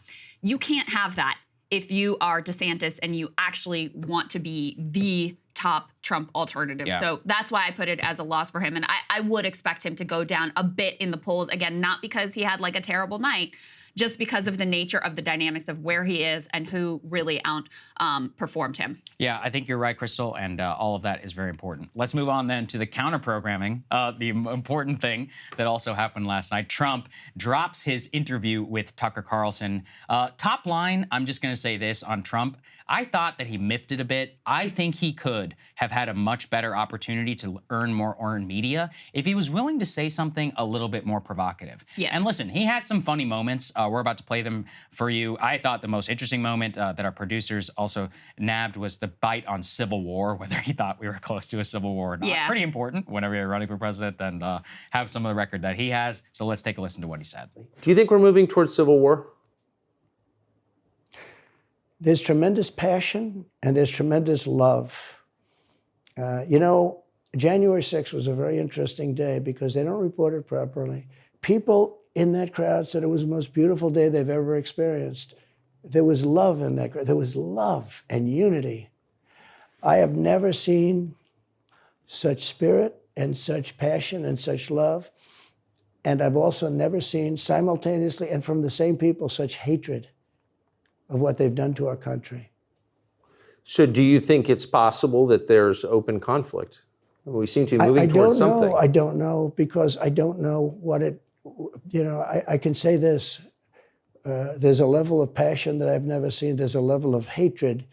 you can't have that if you are DeSantis and you actually want to be the top Trump alternative. Yeah. So that's why I put it as a loss for him. And I would expect him to go down a bit in the polls. Again, not because he had like a terrible night, just because of the nature of the dynamics of where he is and who really outperformed him. Yeah, I think you're right, Krystal, and all of that is very important. Let's move on then to the counter-programming, the important thing that also happened last night. Trump drops his interview with Tucker Carlson. Top line, I'm just going to say this on Trump. I thought that he miffed it a bit. I think he could have had a much better opportunity to earn more earned media if he was willing to say something a little bit more provocative. Yes. And listen, he had some funny moments. We're about to play them for you. I thought the most interesting moment that our producers also nabbed was the bite on Civil War, whether he thought we were close to a civil war or not. Yeah. Pretty important whenever you're running for president and have some of the record that he has. So let's take a listen to what he said. Do you think we're moving towards civil war? There's tremendous passion and there's tremendous love. January 6th was a very interesting day because they don't report it properly. People in that crowd said it was the most beautiful day they've ever experienced. There was love in that crowd. There was love and unity. I have never seen such spirit and such passion and such love. And I've also never seen simultaneously and from the same people such hatred of what they've done to our country. So do you think it's possible that there's open conflict? We seem to be moving towards something. I don't know, because I don't know what it, I can say this. There's a level of passion that I've never seen. There's a level of hatred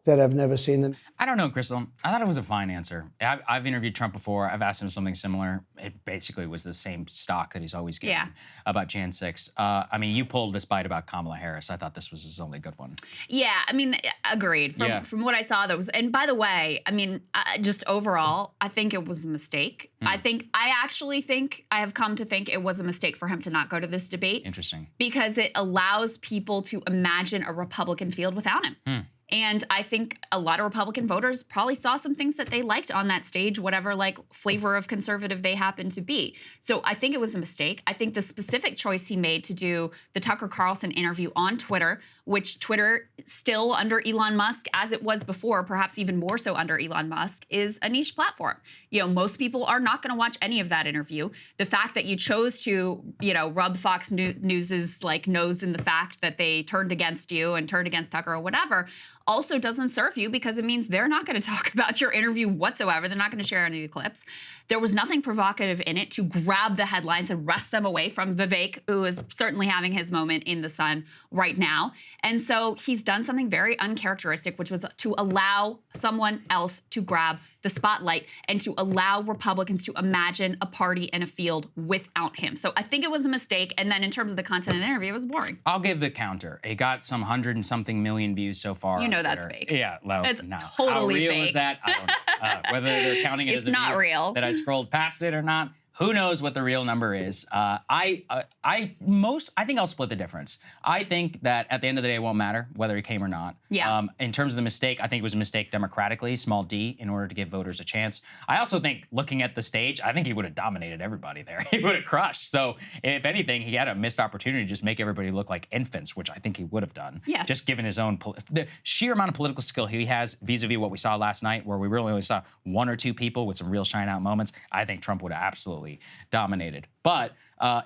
that I've never seen. I don't know, Krystal. I thought it was a fine answer. I've interviewed Trump before. I've asked him something similar. It basically was the same stock that he's always given about Jan 6. I mean, you pulled this bite about Kamala Harris. I thought this was his only good one. Yeah, I mean, agreed. From what I saw, that was, and by the way, I mean, just overall, I think it was a mistake. I actually think, I have come to think it was a mistake for him to not go to this debate. Interesting. Because it allows people to imagine a Republican field without him. And I think a lot of Republican voters probably saw some things that they liked on that stage, whatever like flavor of conservative they happen to be. So I think it was a mistake. I think the specific choice he made to do the Tucker Carlson interview on Twitter, which Twitter still under Elon Musk, as it was before, perhaps even more so under Elon Musk, is a niche platform. You know, most people are not going to watch any of that interview. The fact that you chose to, you know, rub Fox News's like nose in the fact that they turned against you and turned against Tucker or whatever also doesn't serve you, because it means they're not going to talk about your interview whatsoever. They're not going to share any of the clips. There was nothing provocative in it to grab the headlines and wrest them away from Vivek, who is certainly having his moment in the sun right now. And so he's done something very uncharacteristic, which was to allow someone else to grab the spotlight and to allow Republicans to imagine a party and a field without him. So I think it was a mistake. And then in terms of the content of the interview, it was boring. I'll give the counter. It got some 100 and something million views so far. You know on that's Twitter. fake. Yeah, well, it's no. totally How real fake. is that? I don't know. Whether they're counting it as a not view real. that I scrolled past it or not. Who knows what the real number is? I think I'll split the difference. I think that at the end of the day, it won't matter whether he came or not. Yeah. In terms of the mistake, I think it was a mistake democratically, small d, in order to give voters a chance. I also think, looking at the stage, I think he would have dominated everybody there. He would have crushed. So if anything, he had a missed opportunity to just make everybody look like infants, which I think he would have done. Yes. Just given his own, the sheer amount of political skill he has vis-a-vis what we saw last night, where we really only saw one or two people with some real shine out moments. I think Trump would have absolutely dominated. But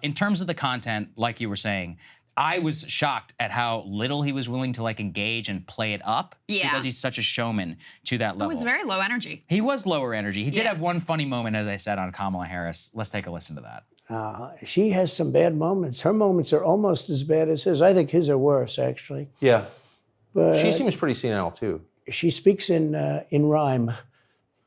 in terms of the content, like you were saying, I was shocked at how little he was willing to like engage and play it up, because he's such a showman to that level. It was very low energy. He was lower energy. He did have one funny moment, as I said, on Kamala Harris. Let's take a listen to that. She has some bad moments. Her moments are almost as bad as his. I think his are worse, actually. Yeah. But she seems pretty senile, too. She speaks in rhyme.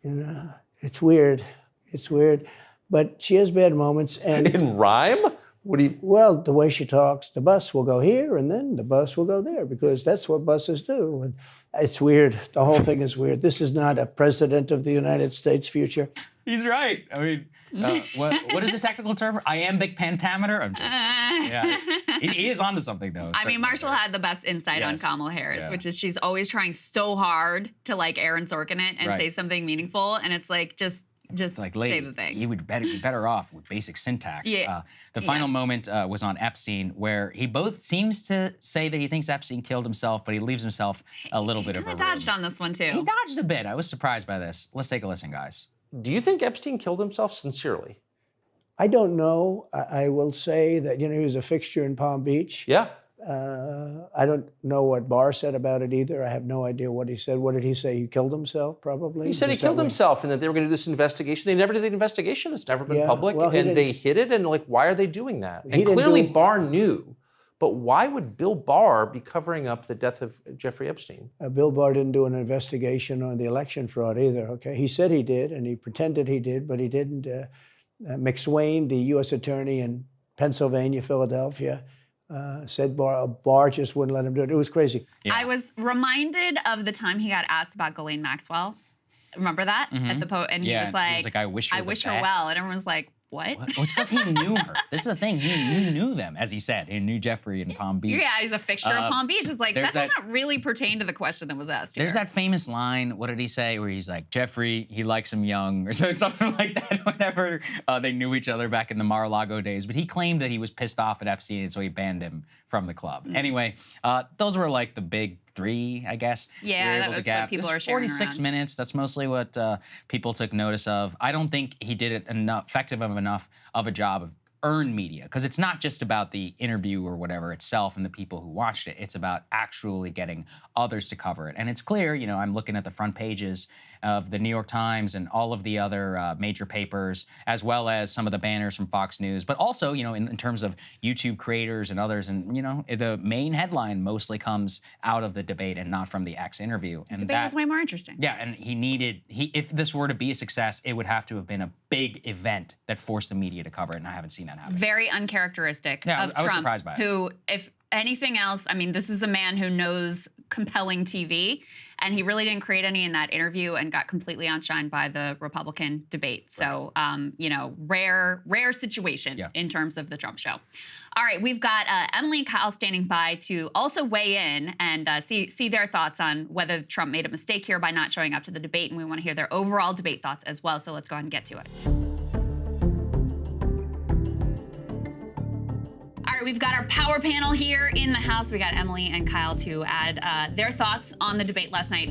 You know, it's weird. It's weird. But she has bad moments. And in rhyme? What do you... Well, the way she talks, the bus will go here and then the bus will go there, because that's what buses do. And it's weird. The whole thing is weird. This is not a president of the United States future. He's right. I mean, what is the technical term? Iambic pentameter? I'm joking. Yeah. He is onto something, though. I mean, Marshall had the best insight on Kamala Harris, which is she's always trying so hard to like Aaron Sorkin it and say something meaningful. And it's like, just like, say the thing. You would be better off with basic syntax. Yeah. The final moment was on Epstein, where he both seems to say that he thinks Epstein killed himself, but he leaves himself a little bit of a room. He dodged on this one, too. He dodged a bit. I was surprised by this. Let's take a listen, guys. Do you think Epstein killed himself sincerely? I don't know. I will say that, you know, he was a fixture in Palm Beach. Yeah. I don't know what Barr said about it either. I have no idea what he said. What did he say? He killed himself, probably? He said he killed himself and that they were going to do this investigation. They never did the investigation. It's never been public. And they hid it. And, like, why are they doing that? And clearly Barr knew. But why would Bill Barr be covering up the death of Jeffrey Epstein? Bill Barr didn't do an investigation on the election fraud either, okay? He said he did, and he pretended he did, but he didn't. McSwain, the U.S. attorney in Pennsylvania, Philadelphia, said Barr just wouldn't let him do it. It was crazy. Yeah. I was reminded of the time he got asked about Ghislaine Maxwell. Remember that? At the and he was like, I wish her well. And everyone was like, what? Well, it's because he knew her. This is the thing. He knew them, as he said. He knew Jeffrey in Palm Beach. Yeah, he's a fixture of Palm Beach. It's like, that doesn't really pertain to the question that was asked here. There's that famous line, what did he say, where he's like, Jeffrey, he likes him young, or something like that, whenever they knew each other back in the Mar-a-Lago days. But he claimed that he was pissed off at Epstein, and so he banned him from the club. Anyway, those were like the big three, I guess. Yeah, that was what people are sharing 46 minutes. That's mostly what people took notice of. I don't think he did it effective enough of a job of earned media, because it's not just about the interview or whatever itself and the people who watched it. It's about actually getting others to cover it. And it's clear, you know, I'm looking at the front pages of the New York Times and all of the other major papers, as well as some of the banners from Fox News, but also, you know, in terms of YouTube creators and others. And, you know, the main headline mostly comes out of the debate and not from the X interview. And the debate was way more interesting. Yeah, and if this were to be a success, it would have to have been a big event that forced the media to cover it, and I haven't seen that happen. Very uncharacteristic of Trump. I was surprised by it. Who, if anything else, I mean, this is a man who knows compelling TV. And he really didn't create any in that interview and got completely outshined by the Republican debate. So, you know, rare situation in terms of the Trump show. All right, we've got Emily and Kyle standing by to also weigh in and see their thoughts on whether Trump made a mistake here by not showing up to the debate. And we want to hear their overall debate thoughts as well. So let's go ahead and get to it. All right, we've got our power panel here in the house. We got Emily and Kyle to add their thoughts on the debate last night.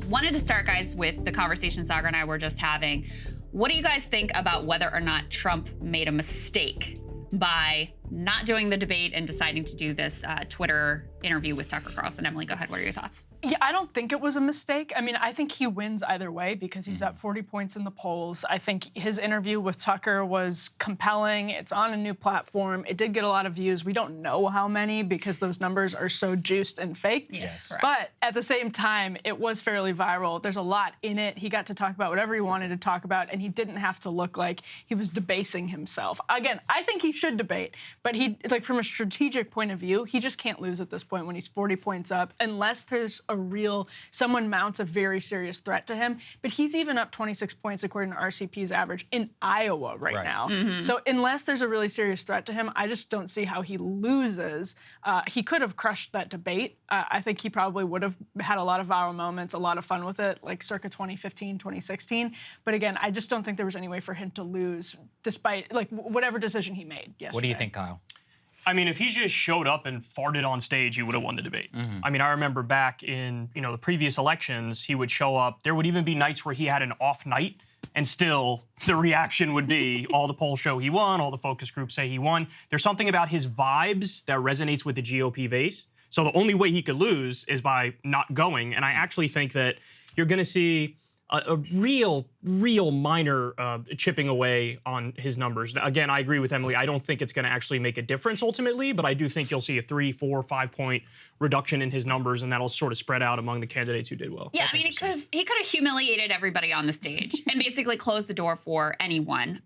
Wanted to start, guys, with the conversation Saagar and I were just having. What do you guys think about whether or not Trump made a mistake by not doing the debate and deciding to do this Twitter interview with Tucker Carlson? Emily, go ahead. What are your thoughts? Yeah, I don't think it was a mistake. I mean, I think he wins either way because he's at 40 points in the polls. I think his interview with Tucker was compelling. It's on a new platform. It did get a lot of views. We don't know how many because those numbers are so juiced and fake. Yes, correct. But at the same time, it was fairly viral. There's a lot in it. He got to talk about whatever he wanted to talk about, and he didn't have to look like he was debasing himself. Again, I think he should debate, but he, like, from a strategic point of view, he just can't lose at this point when he's 40 points up unless there's someone mounts a very serious threat to him. But he's even up 26 points according to RCP's average in Iowa right now. So unless there's a really serious threat to him, I just don't see how he loses. He could have crushed that debate. I think he probably would have had a lot of viral moments, a lot of fun with it, like circa 2015, 2016. But again, I just don't think there was any way for him to lose despite like whatever decision he made yesterday. What do you think, Kyle? I mean, if he just showed up and farted on stage, he would have won the debate. I mean, I remember back in, you know, the previous elections, he would show up. There would even be nights where he had an off night, and still the reaction would be all the polls show he won, all the focus groups say he won. There's something about his vibes that resonates with the GOP base. So the only way he could lose is by not going. And I actually think that you're going to see a real minor chipping away on his numbers. Again, I agree with Emily. I don't think it's going to actually make a difference ultimately, but I do think you'll see a 3, 4, 5 point reduction in his numbers, and that'll sort of spread out among the candidates who did well. Yeah, I mean, he could have humiliated everybody on the stage and basically closed the door for anyone.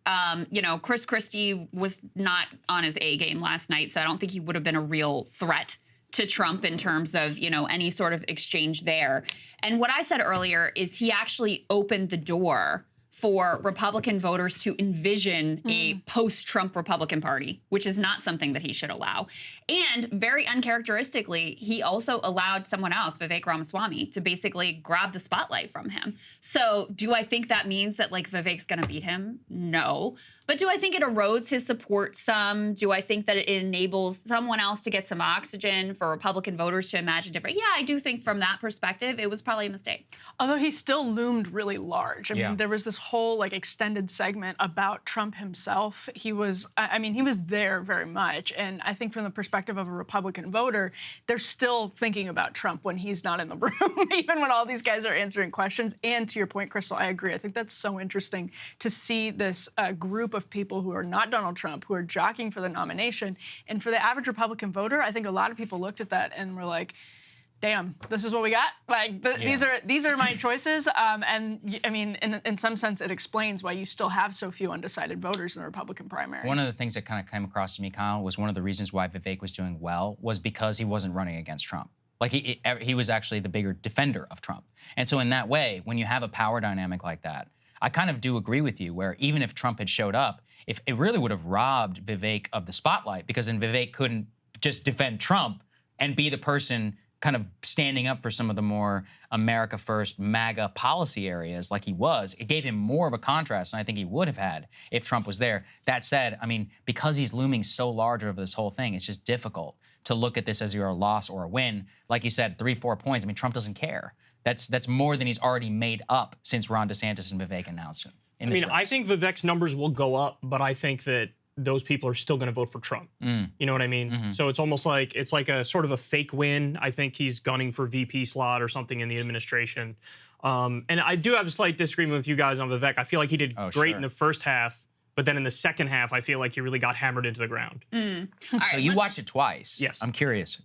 You know, Chris Christie was not on his A game last night, so I don't think he would have been a real threat to Trump in terms of, you know, any sort of exchange there. And what I said earlier is he actually opened the door for Republican voters to envision a post-Trump Republican Party, which is not something that he should allow. And very uncharacteristically, he also allowed someone else, Vivek Ramaswamy, to basically grab the spotlight from him. So do I think that means that, like, Vivek's going to beat him? No. But do I think it erodes his support some? Do I think that it enables someone else to get some oxygen for Republican voters to imagine different? Yeah, I do think from that perspective, it was probably a mistake. Although he still loomed really large. I mean, there was this whole like extended segment about Trump himself. He was, I mean, he was there very much. And I think from the perspective of a Republican voter, they're still thinking about Trump when he's not in the room, even when all these guys are answering questions. And to your point, Krystal, I agree. I think that's so interesting to see this group of people who are not Donald Trump, who are jockeying for the nomination. And for the average Republican voter, I think a lot of people looked at that and were like, damn, this is what we got. Like, these are my choices. And I mean, in some sense, it explains why you still have so few undecided voters in the Republican primary. One of the things that kind of came across to me, Kyle, was one of the reasons why Vivek was doing well was because he wasn't running against Trump. Like, he was actually the bigger defender of Trump. And so in that way, when you have a power dynamic like that, I kind of do agree with you, where even if Trump had showed up, if it really would have robbed Vivek of the spotlight, because then Vivek couldn't just defend Trump and be the person kind of standing up for some of the more America First, MAGA policy areas like he was. It gave him more of a contrast than I think he would have had if Trump was there. That said, I mean, because he's looming so large over this whole thing, it's just difficult to look at this as either a loss or a win. Like you said, 3, 4 points. I mean, Trump doesn't care. That's more than he's already made up since Ron DeSantis and Vivek announced it. I mean, I think Vivek's numbers will go up, but I think that those people are still going to vote for Trump. You know what I mean? So it's almost like it's like a sort of a fake win. I think he's gunning for VP slot or something in the administration. And I do have a slight disagreement with you guys on Vivek. I feel like he did great in the first half, But then in the second half, I feel like he really got hammered into the ground. All right, So you watched it twice. Yes. I'm curious.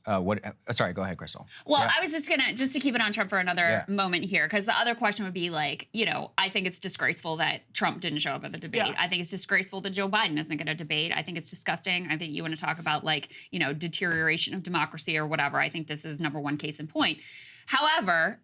Sorry, go ahead, Krystal. Well, I was just to keep it on Trump for another moment here, because the other question would be like, I think it's disgraceful that Trump didn't show up at the debate. Yeah. I think it's disgraceful that Joe Biden isn't going to debate. I think it's disgusting. I think you want to talk about deterioration of democracy or whatever. I think this is number one case in point. However,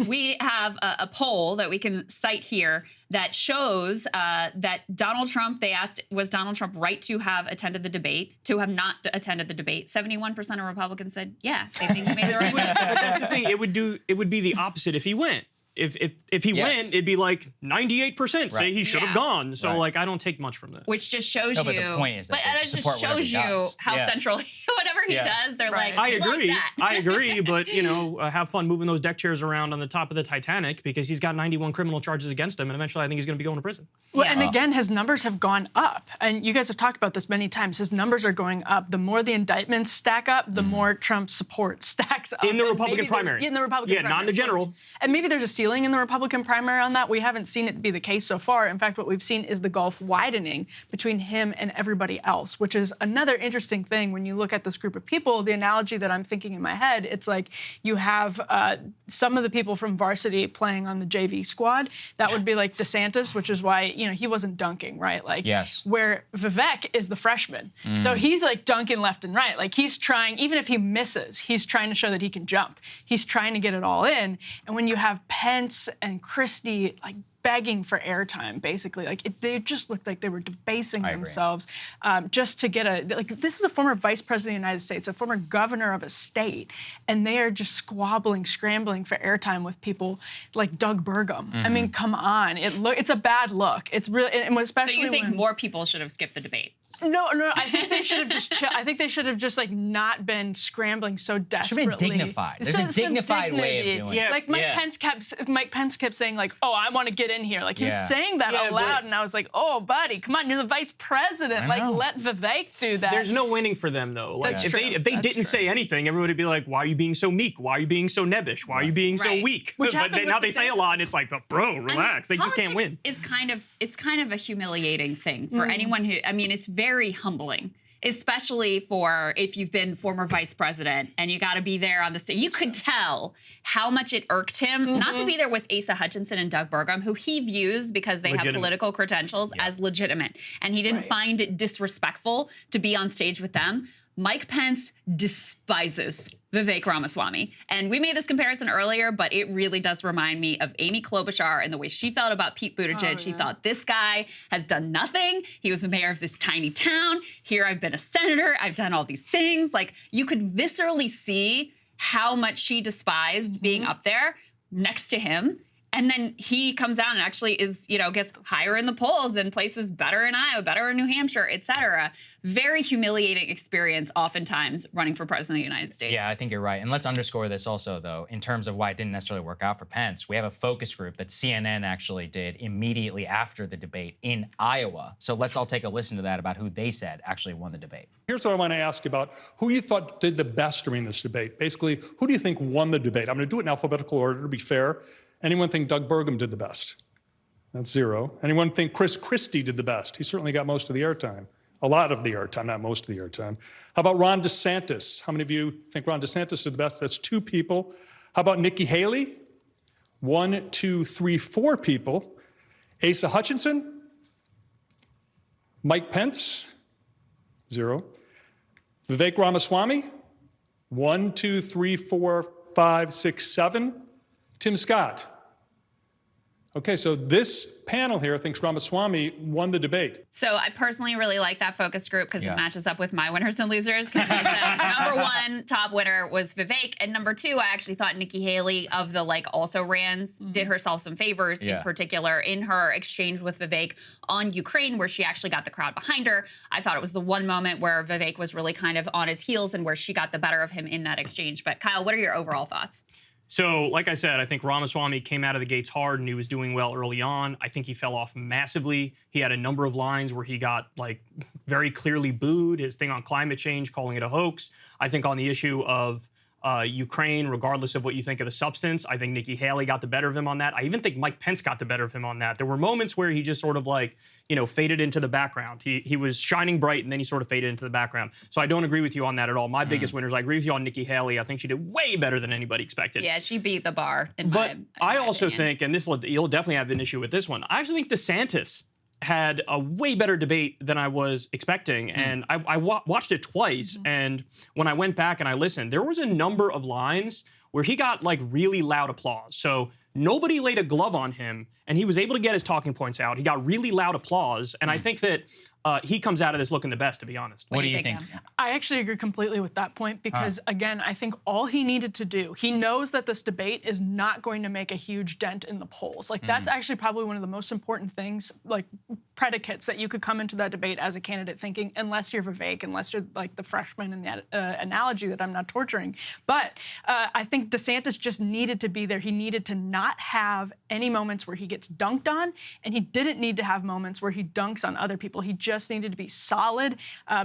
we have a poll that we can cite here that shows that Donald Trump, they asked, was Donald Trump right to have attended the debate, to have not attended the debate? 71% of Republicans said, yeah, they think he made the right But that's the thing. It would be the opposite if he went. If he went, it'd be like 98% say he should have gone. So I don't take much from that. Which just shows you. But the point is that it just shows you how central whatever he does. They're like, I agree. Love that. I agree. But have fun moving those deck chairs around on the top of the Titanic because he's got 91 criminal charges against him, and eventually I think he's going to be going to prison. Well, and again, his numbers have gone up, and you guys have talked about this many times. His numbers are going up. The more the indictments stack up, the more Trump support stacks up. In the Republican primary. In the Republican primary. Yeah, not in the general. And maybe there's a ceiling in the Republican primary on that. We haven't seen it be the case so far. In fact, what we've seen is the gulf widening between him and everybody else, which is another interesting thing when you look at this group of people. The analogy that I'm thinking in my head, it's like you have some of the people from varsity playing on the JV squad. That would be like DeSantis, which is why, he wasn't dunking, right? Like, where Vivek is the freshman. So he's like dunking left and right. Like he's trying, even if he misses, he's trying to show that he can jump. He's trying to get it all in. And when you have Pence and Christie like begging for airtime, basically, they just looked like they were debasing themselves just to get this is a former vice president of the United States, a former governor of a state, and they are just scrambling for airtime with people like Doug Burgum. I mean, come on, it's a bad look. It's really, and especially. So you think more people should have skipped the debate? No. I think they should have just. I think they should have just not been scrambling so desperately. Should have been dignified. There's a dignified way of doing it. Like Mike Pence kept saying "Oh, I want to get in here." Like he was saying that out loud, and I was like, "Oh, buddy, come on, you're the vice president. Like let Vivek do that." There's no winning for them though. Like if they didn't say anything, everybody would be like, "Why are you being so meek? Why are you being so nebbish? Why are you being so weak?" But now they say a lot, and it's like, "Bro, relax. They just can't win." It's kind of a humiliating thing for anyone who. I mean, it's very humbling. Especially for if you've been former vice president and you got to be there on the stage. You could tell how much it irked him not to be there with Asa Hutchinson and Doug Burgum, who he views, because they have political credentials, as legitimate. And he didn't find it disrespectful to be on stage with them. Mike Pence despises Vivek Ramaswamy. And we made this comparison earlier, but it really does remind me of Amy Klobuchar and the way she felt about Pete Buttigieg. She thought, this guy has done nothing. He was the mayor of this tiny town. Here I've been a senator. I've done all these things. Like, you could viscerally see how much she despised being up there next to him. And then he comes out and actually is, gets higher in the polls and places better in Iowa, better in New Hampshire, et cetera. Very humiliating experience, oftentimes, running for president of the United States. Yeah, I think you're right. And let's underscore this also, though, in terms of why it didn't necessarily work out for Pence. We have a focus group that CNN actually did immediately after the debate in Iowa. So let's all take a listen to that about who they said actually won the debate. Here's what I want to ask you about. Who you thought did the best during this debate? Basically, who do you think won the debate? I'm going to do it in alphabetical order to be fair. Anyone think Doug Burgum did the best? That's 0. Anyone think Chris Christie did the best? He certainly got most of the airtime. A lot of the airtime, not most of the airtime. How about Ron DeSantis? How many of you think Ron DeSantis did the best? That's 2 people. How about Nikki Haley? 1, 2, 3, 4 people. Asa Hutchinson? Mike Pence? 0. Vivek Ramaswamy? 1, 2, 3, 4, 5, 6, 7. Tim Scott. Okay, so this panel here thinks Ramaswamy won the debate. So I personally really like that focus group because it matches up with my winners and losers. Because number 1 top winner was Vivek, and number 2, I actually thought Nikki Haley of the also rans did herself some favors, in particular in her exchange with Vivek on Ukraine, where she actually got the crowd behind her. I thought it was the one moment where Vivek was really kind of on his heels and where she got the better of him in that exchange. But Kyle, what are your overall thoughts? So, like I said, I think Ramaswamy came out of the gates hard and he was doing well early on. I think he fell off massively. He had a number of lines where he got very clearly booed. His thing on climate change, calling it a hoax. I think on the issue of Ukraine, regardless of what you think of the substance. I think Nikki Haley got the better of him on that. I even think Mike Pence got the better of him on that. There were moments where he just sort of like, faded into the background. He was shining bright and then he sort of faded into the background. So I don't agree with you on that at all. My biggest winners, I agree with you on Nikki Haley. I think she did way better than anybody expected. Yeah, she beat the bar. I also think, and you'll definitely have an issue with this one, I actually think DeSantis had a way better debate than I was expecting. And I watched it twice. And when I went back and I listened, there was a number of lines where he got like really loud applause. So nobody laid a glove on him and he was able to get his talking points out. He got really loud applause. And I think that he comes out of this looking the best, to be honest. What do you think? I actually agree completely with that point because, again, I think all he needed to do, he knows that this debate is not going to make a huge dent in the polls. Like, that's actually probably one of the most important things, like, predicates that you could come into that debate as a candidate thinking, unless you're Vivek, unless you're, like, the freshman in that analogy that I'm not torturing. But I think DeSantis just needed to be there. He needed to not have any moments where he gets dunked on, and he didn't need to have moments where he dunks on other people. He just needed to be solid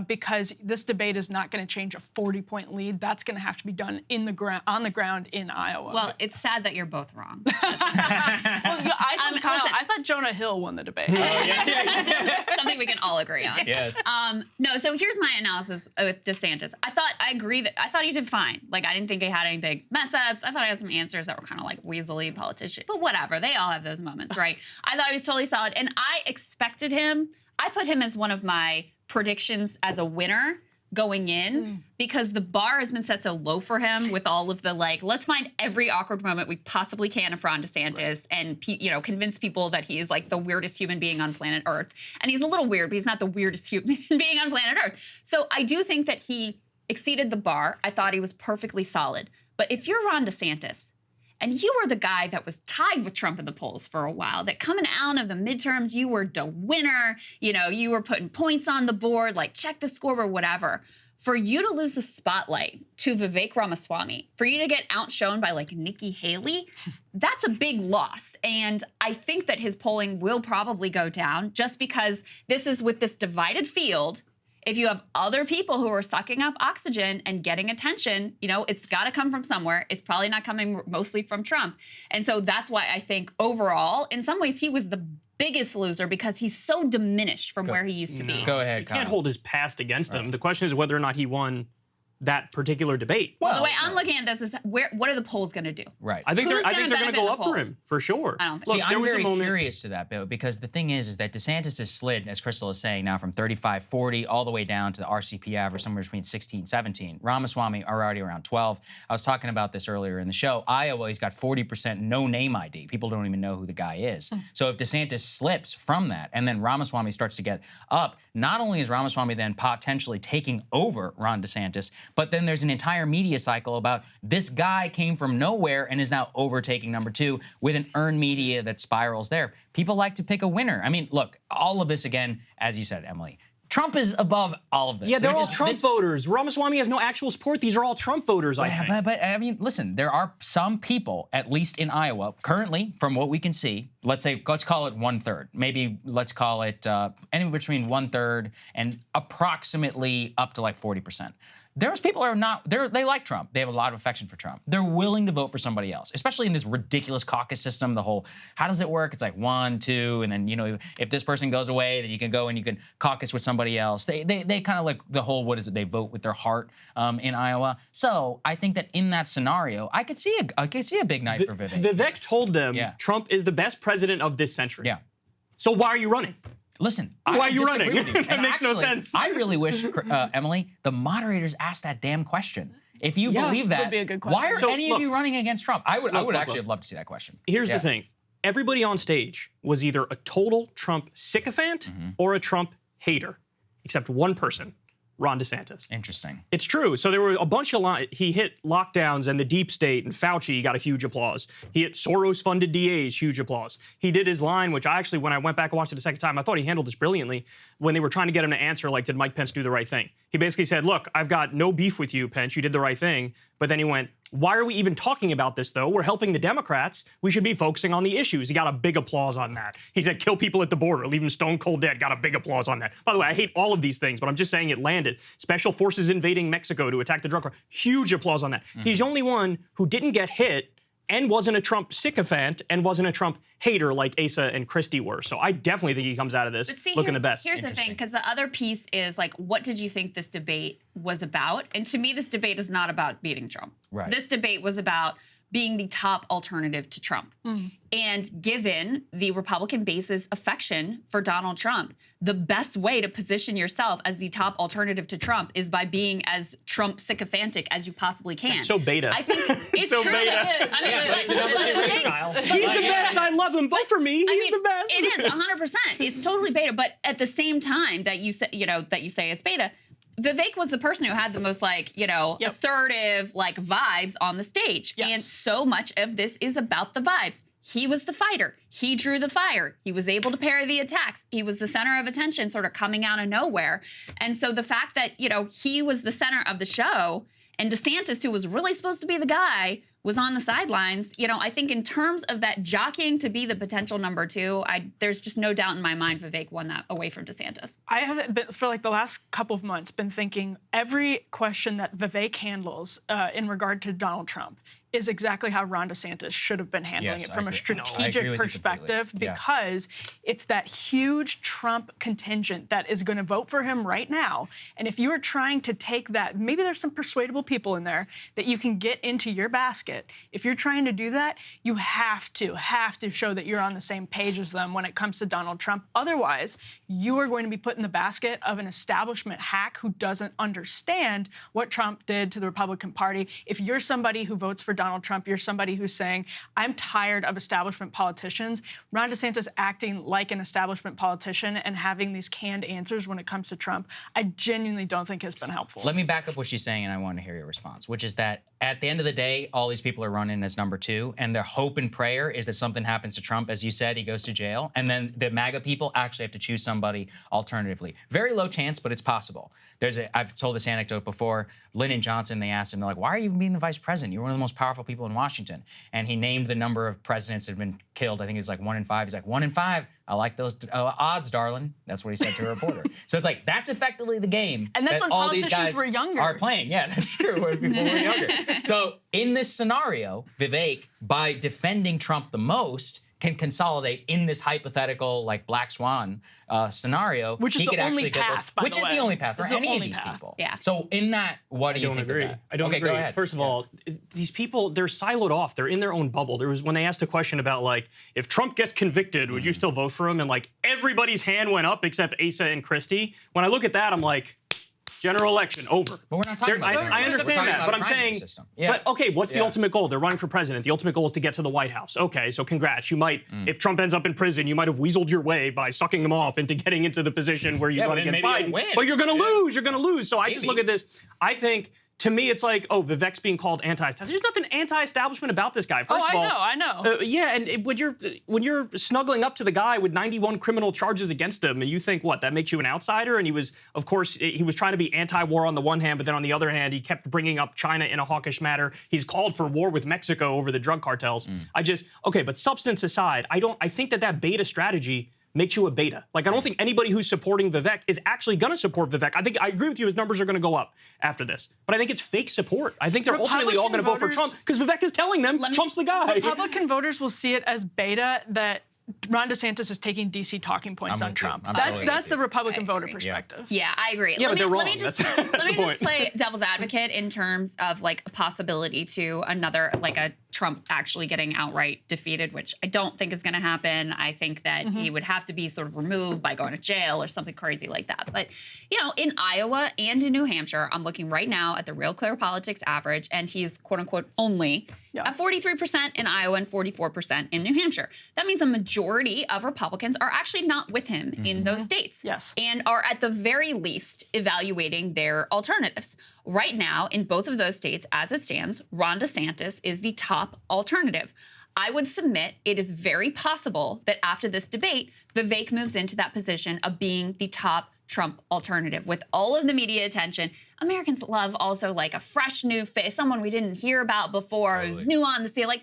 because this debate is not going to change a 40-point lead. That's going to have to be done on the ground in Iowa. Well, it's sad that you're both wrong. I thought Jonah Hill won the debate. Something we can all agree on. Yes. No, so here's my analysis with DeSantis. I thought he did fine. Like, I didn't think he had any big mess ups. I thought he had some answers that were kind of like weaselly politician, but whatever. They all have those moments, right? I thought he was totally solid, and I expected him. I put him as one of my predictions as a winner going in because the bar has been set so low for him with all of the, like, let's find every awkward moment we possibly can of Ron DeSantis and, convince people that he is, like, the weirdest human being on planet Earth. And he's a little weird, but he's not the weirdest human being on planet Earth. So I do think that he exceeded the bar. I thought he was perfectly solid. But if you're Ron DeSantis, and you were the guy that was tied with Trump in the polls for a while, that coming out of the midterms, you were the winner, you were putting points on the board, like check the scoreboard, whatever. For you to lose the spotlight to Vivek Ramaswamy, for you to get outshone by like Nikki Haley, that's a big loss. And I think that his polling will probably go down just because this is with this divided field. If you have other people who are sucking up oxygen and getting attention, it's got to come from somewhere. It's probably not coming mostly from Trump. And so that's why I think overall, in some ways, he was the biggest loser because he's so diminished from where he used to be. Go ahead, Kyle. You can't hold his past against him. The question is whether or not he won that particular debate. Well, the way I'm looking at this is what are the polls going to do? Right. I think they're going to go up for him, for sure. I don't think so. See, I'm very curious to that, Bill, because the thing is that DeSantis has slid, as Krystal is saying, now from 35-40 all the way down to the RCP average, somewhere between 16-17. Ramaswamy are already around 12. I was talking about this earlier in the show. Iowa, he's got 40% no name ID. People don't even know who the guy is. So if DeSantis slips from that and then Ramaswamy starts to get up, not only is Ramaswamy then potentially taking over Ron DeSantis, but then there's an entire media cycle about this guy came from nowhere and is now overtaking number two with an earned media that spirals there. People like to pick a winner. I mean, look, all of this, again, as you said, Emily, Trump is above all of this. Yeah, they're all Trump voters. Ramaswamy has no actual support. These are all Trump voters, I think. But I mean, listen, there are some people, at least in Iowa, currently, from what we can see, let's call it 1/3. Maybe let's call it anywhere between 1/3 and approximately up to like 40%. There's people who are not, they like Trump. They have a lot of affection for Trump. They're willing to vote for somebody else, especially in this ridiculous caucus system. The whole, how does it work? It's like 1, 2, and then, if this person goes away, then you can go and you can caucus with somebody else. They kind of like the whole, they vote with their heart in Iowa. So I think that in that scenario, I could see a big night for Vivek. Vivek told them Trump is the best president of this century. Yeah. So why are you running? Listen, why are you running? That makes no sense. I really wish, Emily, the moderators asked that damn question. If you believe that, would be a good question. Why are any of you running against Trump? I would actually have loved to see that question. Here's the thing. Everybody on stage was either a total Trump sycophant or a Trump hater, except one person, Ron DeSantis. Interesting. It's true. So there were a bunch of he hit lockdowns and the deep state and Fauci got a huge applause. He hit Soros-funded DAs, huge applause. He did his line, which I actually, when I went back and watched it a second time, I thought he handled this brilliantly when they were trying to get him to answer, like, did Mike Pence do the right thing? He basically said, look, I've got no beef with you, Pence. You did the right thing. But then he went, Why are we even talking about this, though? We're helping the Democrats. We should be focusing on the issues. He got a big applause on that. He said, kill people at the border, leave them stone cold dead. Got a big applause on that. By the way, I hate all of these things, but I'm just saying it landed. Special forces invading Mexico to attack the drug car. Huge applause on that. He's the only one who didn't get hit and wasn't a Trump sycophant and wasn't a Trump hater like Asa and Christie were. So I definitely think he comes out of this looking the best. Here's the thing, because the other piece is, like, what did you think this debate was about? And to me, this debate is not about beating Trump. Right. This debate was about being the top alternative to Trump. And given the Republican base's affection for Donald Trump, the best way to position yourself as the top alternative to Trump is by being as Trump sycophantic as you possibly can. It's so beta. I think it's so true. Beta. I mean, He's the best. I love him. Vote for me. He's the best. It is 100%. It's totally beta. But at the same time that you say, it's beta, Vivek was the person who had the most, like, assertive, like, vibes on the stage. Yes. And so much of this is about the vibes. He was the fighter. He drew the fire. He was able to parry the attacks. He was the center of attention, sort of coming out of nowhere. And so the fact that, he was the center of the show, and DeSantis, who was really supposed to be the guy, was on the sidelines. I think in terms of that jockeying to be the potential number 2, there's just no doubt in my mind Vivek won that away from DeSantis. I haven't been, for like the last couple of months, been thinking every question that Vivek handles in regard to Donald Trump is exactly how Ron DeSantis should have been handling it from a strategic perspective, because it's that huge Trump contingent that is going to vote for him right now. And if you are trying to take that, maybe there's some persuadable people in there that you can get into your basket. If you're trying to do that, you have to show that you're on the same page as them when it comes to Donald Trump. Otherwise, you are going to be put in the basket of an establishment hack who doesn't understand what Trump did to the Republican Party. If you're somebody who votes for Donald Trump, you're somebody who's saying, I'm tired of establishment politicians. Ron DeSantis acting like an establishment politician and having these canned answers when it comes to Trump, I genuinely don't think has been helpful. Let me back up what she's saying, and I want to hear your response, which is that at the end of the day, all these people are running as number 2, and their hope and prayer is that something happens to Trump. As you said, he goes to jail, and then the MAGA people actually have to choose somebody alternatively. Very low chance, but it's possible. I've told this anecdote before. Lyndon Johnson, they asked him, they're like, why are you being the vice president? You're one of the most powerful people in Washington. And he named the number of presidents that have been killed. I think it's like 1 in 5. He's like, 1 in 5. I like those odds, darling. That's what he said to a reporter. So it's like, that's effectively the game. And that's that when all politicians these guys were younger. are playing. Yeah, that's true. When people were younger. So in this scenario, Vivek, by defending Trump the most, can consolidate in this hypothetical, like, black swan scenario. Which is the only path, by the way. Which is the only path for any of these people. Yeah. So in that, what do you think of that? I don't agree. Go ahead. First of all, these people, they're siloed off. They're in their own bubble. There was, when they asked a question about, like, if Trump gets convicted, would you still vote for him? And, like, everybody's hand went up except Asa and Christie. When I look at that, I'm like, general election, over. But we're not talking about I understand that, but I'm saying, but okay, what's the ultimate goal? They're running for president. The ultimate goal is to get to the White House. Okay, so congrats. You might, if Trump ends up in prison, you might have weaseled your way by sucking them off into getting into the position where you run against Biden. But you're going to lose. You're going to lose. So I just look at this. I think, to me, it's like, oh, Vivek's being called anti-establishment. There's nothing anti-establishment about this guy. First of all, I know. Yeah, and when you're snuggling up to the guy with 91 criminal charges against him, and you think, what, that makes you an outsider? And he was, of course, he was trying to be anti-war on the one hand, but then on the other hand, he kept bringing up China in a hawkish manner. He's called for war with Mexico over the drug cartels. Okay, but substance aside, I think that beta strategy makes you a beta. Like, I don't think anybody who's supporting Vivek is actually going to support Vivek. I agree with you, his numbers are going to go up after this. But I think it's fake support. I think they're ultimately all going to vote for Trump because Vivek is telling them Trump's the guy. Republican voters will see it as beta, that Ron DeSantis is taking DC talking points on Trump. That's the Republican voter perspective. Yeah, I agree. Yeah, but they're wrong. Let me just play devil's advocate in terms of, like, a possibility to another, like, a Trump actually getting outright defeated, which I don't think is going to happen. I think that he would have to be sort of removed by going to jail or something crazy like that. But, in Iowa and in New Hampshire, I'm looking right now at the Real Clear Politics average, and he's, quote unquote, only at 43% in Iowa and 44% in New Hampshire. That means a majority of Republicans are actually not with him in those states. Yes. And are at the very least evaluating their alternatives. Right now, in both of those states, as it stands, Ron DeSantis is the top alternative. I would submit it is very possible that after this debate, Vivek moves into that position of being the top Trump alternative. With all of the media attention, Americans love also like a fresh new face, someone we didn't hear about before, who's new on the scene. Like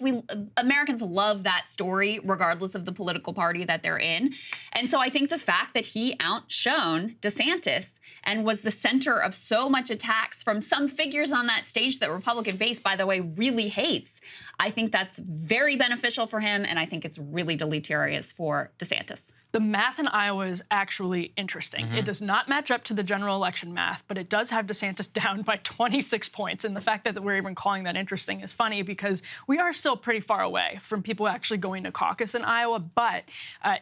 Americans love that story regardless of the political party that they're in. And so I think the fact that he outshone DeSantis and was the center of so much attacks from some figures on that stage that Republican base, by the way, really hates, I think that's very beneficial for him, and I think it's really deleterious for DeSantis. The math in Iowa is actually interesting. It does not match up to the general election math, but it does have DeSantis down by 26 points. And the fact that we're even calling that interesting is funny because we are still pretty far away from people actually going to caucus in Iowa. But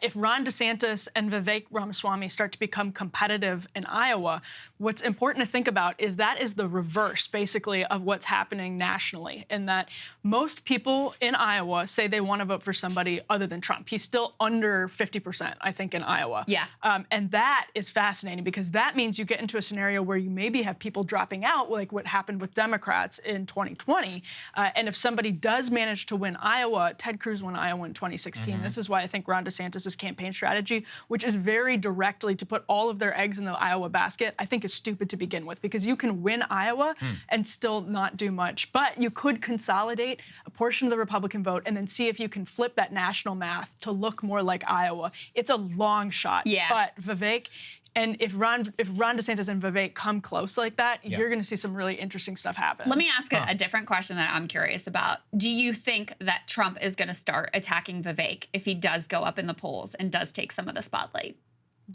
if Ron DeSantis and Vivek Ramaswamy start to become competitive in Iowa, what's important to think about is that is the reverse, basically, of what's happening nationally, in that most people in Iowa say they want to vote for somebody other than Trump. He's still under 50%. I think, in Iowa. Yeah. And that is fascinating because that means you get into a scenario where you maybe have people dropping out, like what happened with Democrats in 2020. And if somebody does manage to win Iowa, Ted Cruz won Iowa in 2016. This is why I think Ron DeSantis' campaign strategy, which is very directly to put all of their eggs in the Iowa basket, I think is stupid to begin with because you can win Iowa and still not do much. But you could consolidate a portion of the Republican vote and then see if you can flip that national math to look more like Iowa. It's a long shot. Yeah. But Vivek, and if Ron DeSantis and Vivek come close like that, you're going to see some really interesting stuff happen. Let me ask a different question that I'm curious about. Do you think that Trump is going to start attacking Vivek if he does go up in the polls and does take some of the spotlight?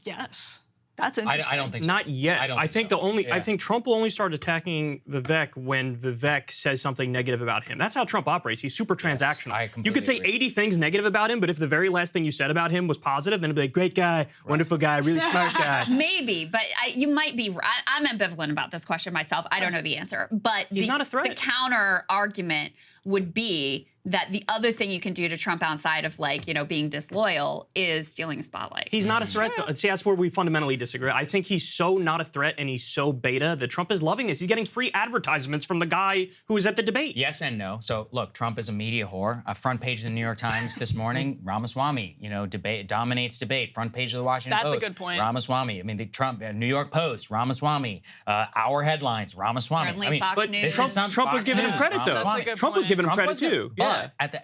Yes. That's interesting. I don't think so. Not yet. I think so. I think Trump will only start attacking Vivek when Vivek says something negative about him. That's how Trump operates. He's super transactional. I completely You could say agree. 80 things negative about him, but if the very last thing you said about him was positive, then it'd be like, great guy, wonderful guy, really smart guy. Maybe, but you might be right. I'm ambivalent about this question myself. I don't know the answer. But He's not a threat. The counter argument would be that the other thing you can do to Trump outside of, like, you know, being disloyal is stealing a spotlight. He's not a threat, though. See, that's where we fundamentally disagree. I think he's so not a threat and he's so beta that Trump is loving this. He's getting free advertisements from the guy who was at the debate. Yes and no. So, look, Trump is a media whore. A front page of the New York Times this morning, Ramaswamy, you know, dominates debate. Front page of the Washington Post. That's a good point. Ramaswamy. I mean, the Trump, New York Post, Ramaswamy. Our headlines, Ramaswamy. Certainly Fox News. Trump was giving him credit, though. That's a good Trump was point. giving him Trump credit, was good. too. But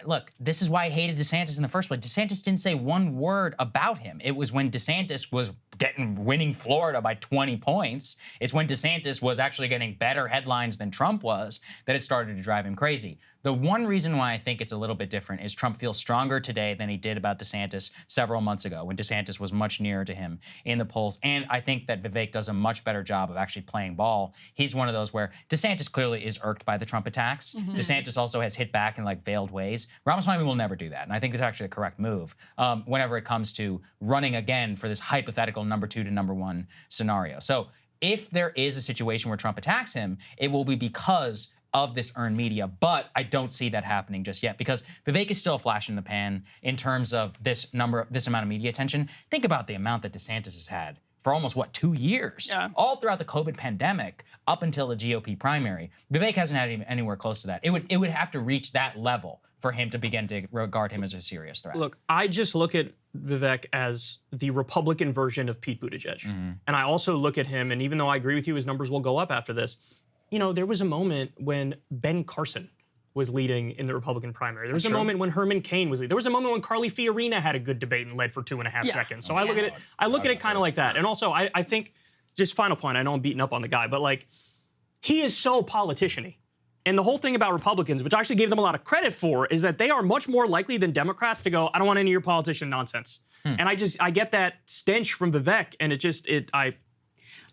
look, this is why I hated DeSantis in the first place. DeSantis didn't say one word about him. It was when DeSantis was winning Florida by 20 points. It's when DeSantis was actually getting better headlines than Trump was that it started to drive him crazy. The one reason why I think it's a little bit different is Trump feels stronger today than he did about DeSantis several months ago when DeSantis was much nearer to him in the polls. And I think that Vivek does a much better job of actually playing ball. He's one of those where DeSantis clearly is irked by the Trump attacks. DeSantis also has hit back in like veiled ways. Ramaswamy will never do that. And I think it's actually the correct move whenever it comes to running again for this hypothetical number 2 to number 1 scenario. So if there is a situation where Trump attacks him, it will be because of this earned media, but I don't see that happening just yet because Vivek is still a flash in the pan in terms of this amount of media attention. Think about the amount that DeSantis has had for almost, 2 years? Yeah. All throughout the COVID pandemic up until the GOP primary. Vivek hasn't had anywhere close to that. It would have to reach that level for him to begin to regard him as a serious threat. Look, I just look at Vivek as the Republican version of Pete Buttigieg. And I also look at him, and even though I agree with you, his numbers will go up after this, you know, there was a moment when Ben Carson was leading in the Republican primary. There was a moment when Herman Cain was leading. There was a moment when Carly Fiorina had a good debate and led for 2.5 seconds. So I look at it kind of like that. And also, I think, just final point, I know I'm beating up on the guy, but like, he is so politician-y. And the whole thing about Republicans, which I actually gave them a lot of credit for, is that they are much more likely than Democrats to go, I don't want any of your politician nonsense. And I get that stench from Vivek, and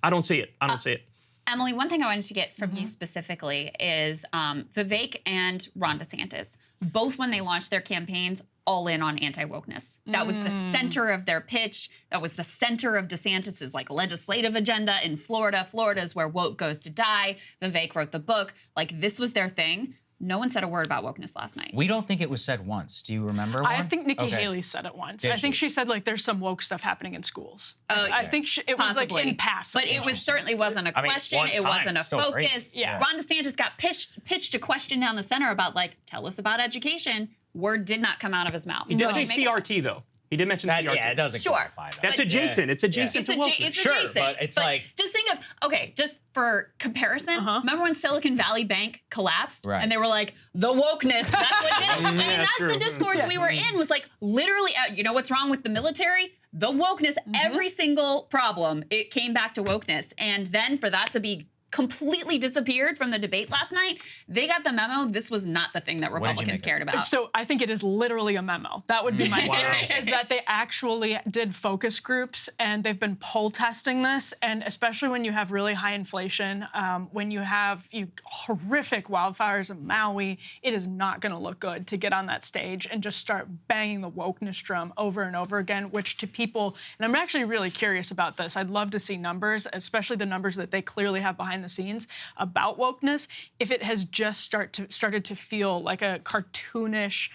I don't see it. I don't see it. Emily, one thing I wanted to get from you specifically is Vivek and Ron DeSantis, both when they launched their campaigns, all in on anti-wokeness. That was the center of their pitch. That was the center of DeSantis's like legislative agenda in Florida. Florida is where woke goes to die. Vivek wrote the book. Like, this was their thing. No one said a word about wokeness last night. We don't think it was said once. Do you remember one? I think Nikki Haley said it once. Did I think she? she said, like, there's some woke stuff happening in schools. Oh, I think it was, like, in passing. But it was certainly wasn't a question. It wasn't a focus. Yeah. Ron DeSantis got pitched a question down the center about, like, tell us about education. Word did not come out of his mouth. He did say CRT, though. He did mention CRT. Yeah, it doesn't qualify. That's adjacent. It's adjacent to wokeness. It's sure, adjacent. but it's like... Just think of, okay, just for comparison, remember when Silicon Valley Bank collapsed? Right. And they were like, the wokeness, that's what did it. I mean, that's true. the discourse we were in, was like, literally, you know what's wrong with the military? The wokeness, every single problem, it came back to wokeness. And then for that to be completely disappeared from the debate last night, they got the memo. This was not the thing that Republicans cared about. So I think it is literally a memo. That would be my theory, is that they actually did focus groups and they've been poll testing this. And especially when you have really high inflation, when you have horrific wildfires in Maui, it is not going to look good to get on that stage and just start banging the wokeness drum over and over again, which to people, and I'm actually really curious about this. I'd love to see numbers, especially the numbers that they clearly have behind the scenes about wokeness, if it has just started to feel like a cartoonish,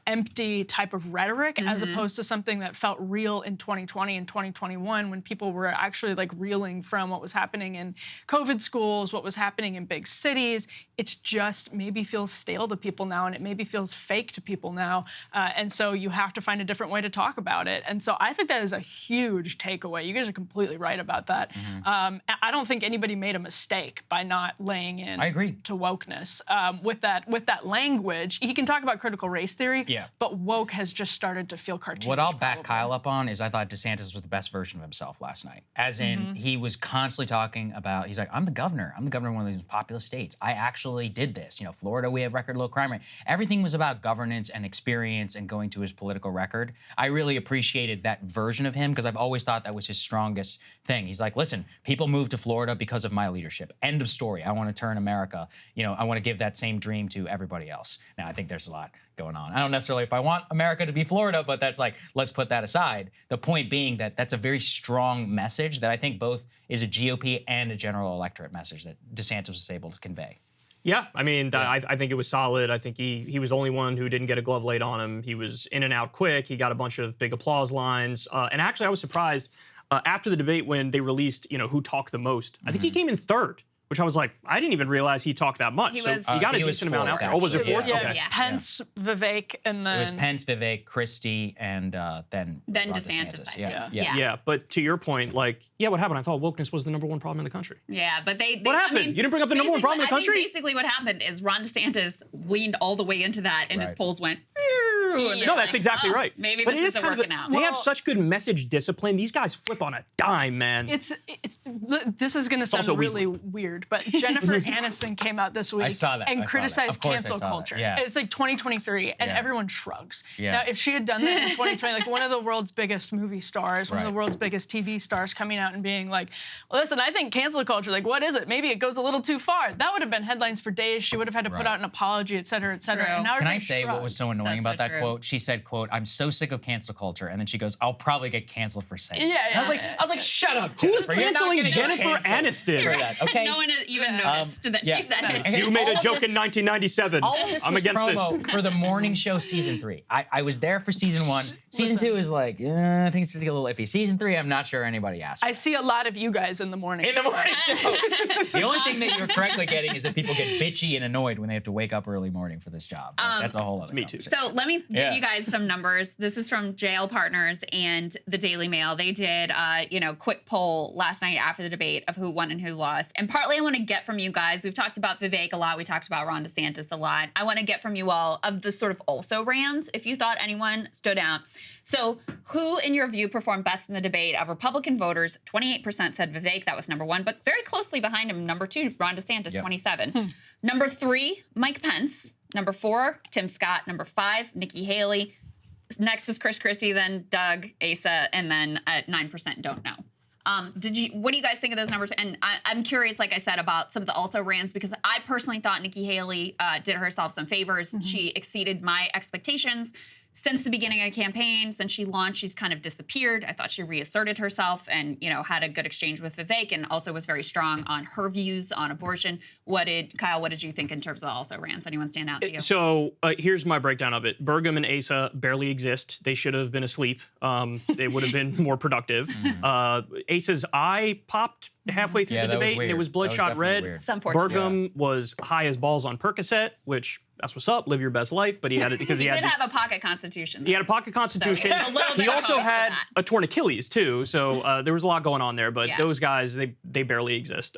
empty type of rhetoric, as opposed to something that felt real in 2020 and 2021, when people were actually like reeling from what was happening in COVID schools, what was happening in big cities. It's just maybe feels stale to people now, and it maybe feels fake to people now. And so you have to find a different way to talk about it. And so I think that is a huge takeaway. You guys are completely right about that. I don't think anybody made a mistake by not laying in to wokeness. With that language, he can talk about critical race theory, but woke has just started to feel cartoonish. What I'll back Kyle up on is I thought DeSantis was the best version of himself last night. As in, he was constantly talking about, he's like, I'm the governor. I'm the governor of one of these populous states. I actually did this. You know, Florida, we have record low crime rate. Everything was about governance and experience and going to his political record. I really appreciated that version of him because I've always thought that was his strongest thing. He's like, listen, people moved to Florida because of my leadership. End of story. I want to turn America, I want to give that same dream to everybody else. Now, I think there's a lot going on. I don't necessarily, if I want America to be Florida, but that's like, let's put that aside. The point being that that's a very strong message that I think both is a GOP and a general electorate message that DeSantis was able to convey. Yeah, I mean, I think it was solid. I think he was the only one who didn't get a glove laid on him. He was in and out quick. He got a bunch of big applause lines. And actually, I was surprised after the debate when they released, who talked the most. I think he came in third, which I was like, I didn't even realize he talked that much. He got a decent amount out there. Oh, was it fourth? Yeah, Okay. Pence, Vivek, and then... It was Pence, Vivek, Christie, and then DeSantis. Yeah, but to your point, what happened? I thought wokeness was the #1 problem in the country. Yeah, but what happened? You didn't bring up the #1 problem in the country? I think basically what happened is Ron DeSantis leaned all the way into that, and his polls went... No, that's exactly right. Maybe this isn't working out. They have such good message discipline. These guys flip on a dime, man. This is going to sound really weird, but Jennifer Aniston came out this week and criticized cancel culture. It's like 2023, and everyone shrugs. Now, if she had done that in 2020, like one of the world's biggest movie stars, one of the world's biggest TV stars coming out and being like, listen, I think cancel culture, like, what is it? Maybe it goes a little too far. That would have been headlines for days. She would have had to put out an apology, et cetera, et cetera. And now Can I say what was so annoying about that quote? She said, quote, I'm so sick of cancel culture. And then she goes, I'll probably get canceled for saying it. I was like, shut up, Who's canceling Jennifer Aniston? Okay. No one even noticed that she said it. You made a joke in 1997. I'm against this. For the morning show season 3. I was there for season 1. Season 2 is like, I think it's a little iffy. Season 3, I'm not sure anybody asked. I see a lot of you guys in the morning. In the morning show. The only thing that you're correctly getting is that people get bitchy and annoyed when they have to wake up early morning for this job. That's a whole other Me too. So let me give you guys some numbers. This is from JL Partners and the Daily Mail. They did, quick poll last night after the debate of who won and who lost. And partly I want to get from you guys. We've talked about Vivek a lot. We talked about Ron DeSantis a lot. I want to get from you all of the sort of also-rans, if you thought anyone stood out. So who, in your view, performed best in the debate of Republican voters? 28% said Vivek. That was #1, but very closely behind him, #2, Ron DeSantis, 27. #3, Mike Pence. #4, Tim Scott. #5, Nikki Haley. Next is Chris Christie, then Doug, Asa, and then at 9% don't know. What do you guys think of those numbers? And I'm curious, like I said, about some of the also-rans, because I personally thought Nikki Haley did herself some favors. She exceeded my expectations. Since the beginning of the campaign, since she launched, she's kind of disappeared. I thought she reasserted herself and, had a good exchange with Vivek and also was very strong on her views on abortion. Kyle, what did you think in terms of also-rans? Anyone stand out to you? So here's my breakdown of it. Burgum and Asa barely exist. They should have been asleep. They would have been more productive. Asa's eye popped halfway through the debate, and it was bloodshot red. Burgum was high as balls on Percocet, which that's what's up, live your best life. But he had it because he he did had have a pocket constitution. He had a pocket constitution. So he also had a torn Achilles too. So there was a lot going on there. But those guys, they barely exist.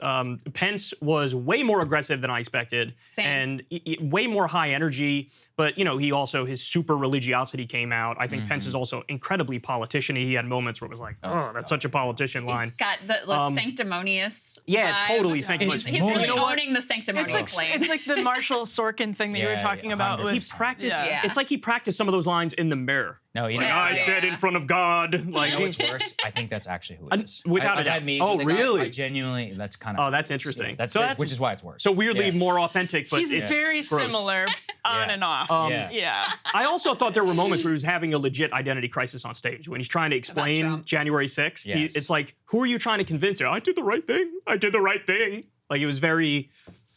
Pence was way more aggressive than I expected, and way more high energy. But you know, he also his super religiosity came out. I think Pence is also incredibly politician-y. He had moments where it was like, oh, that's such a politician line. He's got the sanctimonious. Yeah, vibe. totally sanctimonious. He's really owning the sanctimonious lane. It's like the Marshall Sorkin thing that you were talking about. He practiced. It's like he practiced some of those lines in the mirror. No, you know, I said in front of God. Like, you know what's worse? I think that's actually who it is. Without a doubt. Oh, really? I genuinely. That's kind of. Oh, that's interesting. Which is why it's worse. So weirdly more authentic, but he's very similar on and off. I also thought there were moments where he was having a legit identity crisis on stage when he's trying to explain January 6th. It's like, who are you trying to convince? I did the right thing. I did the right thing. Like it was very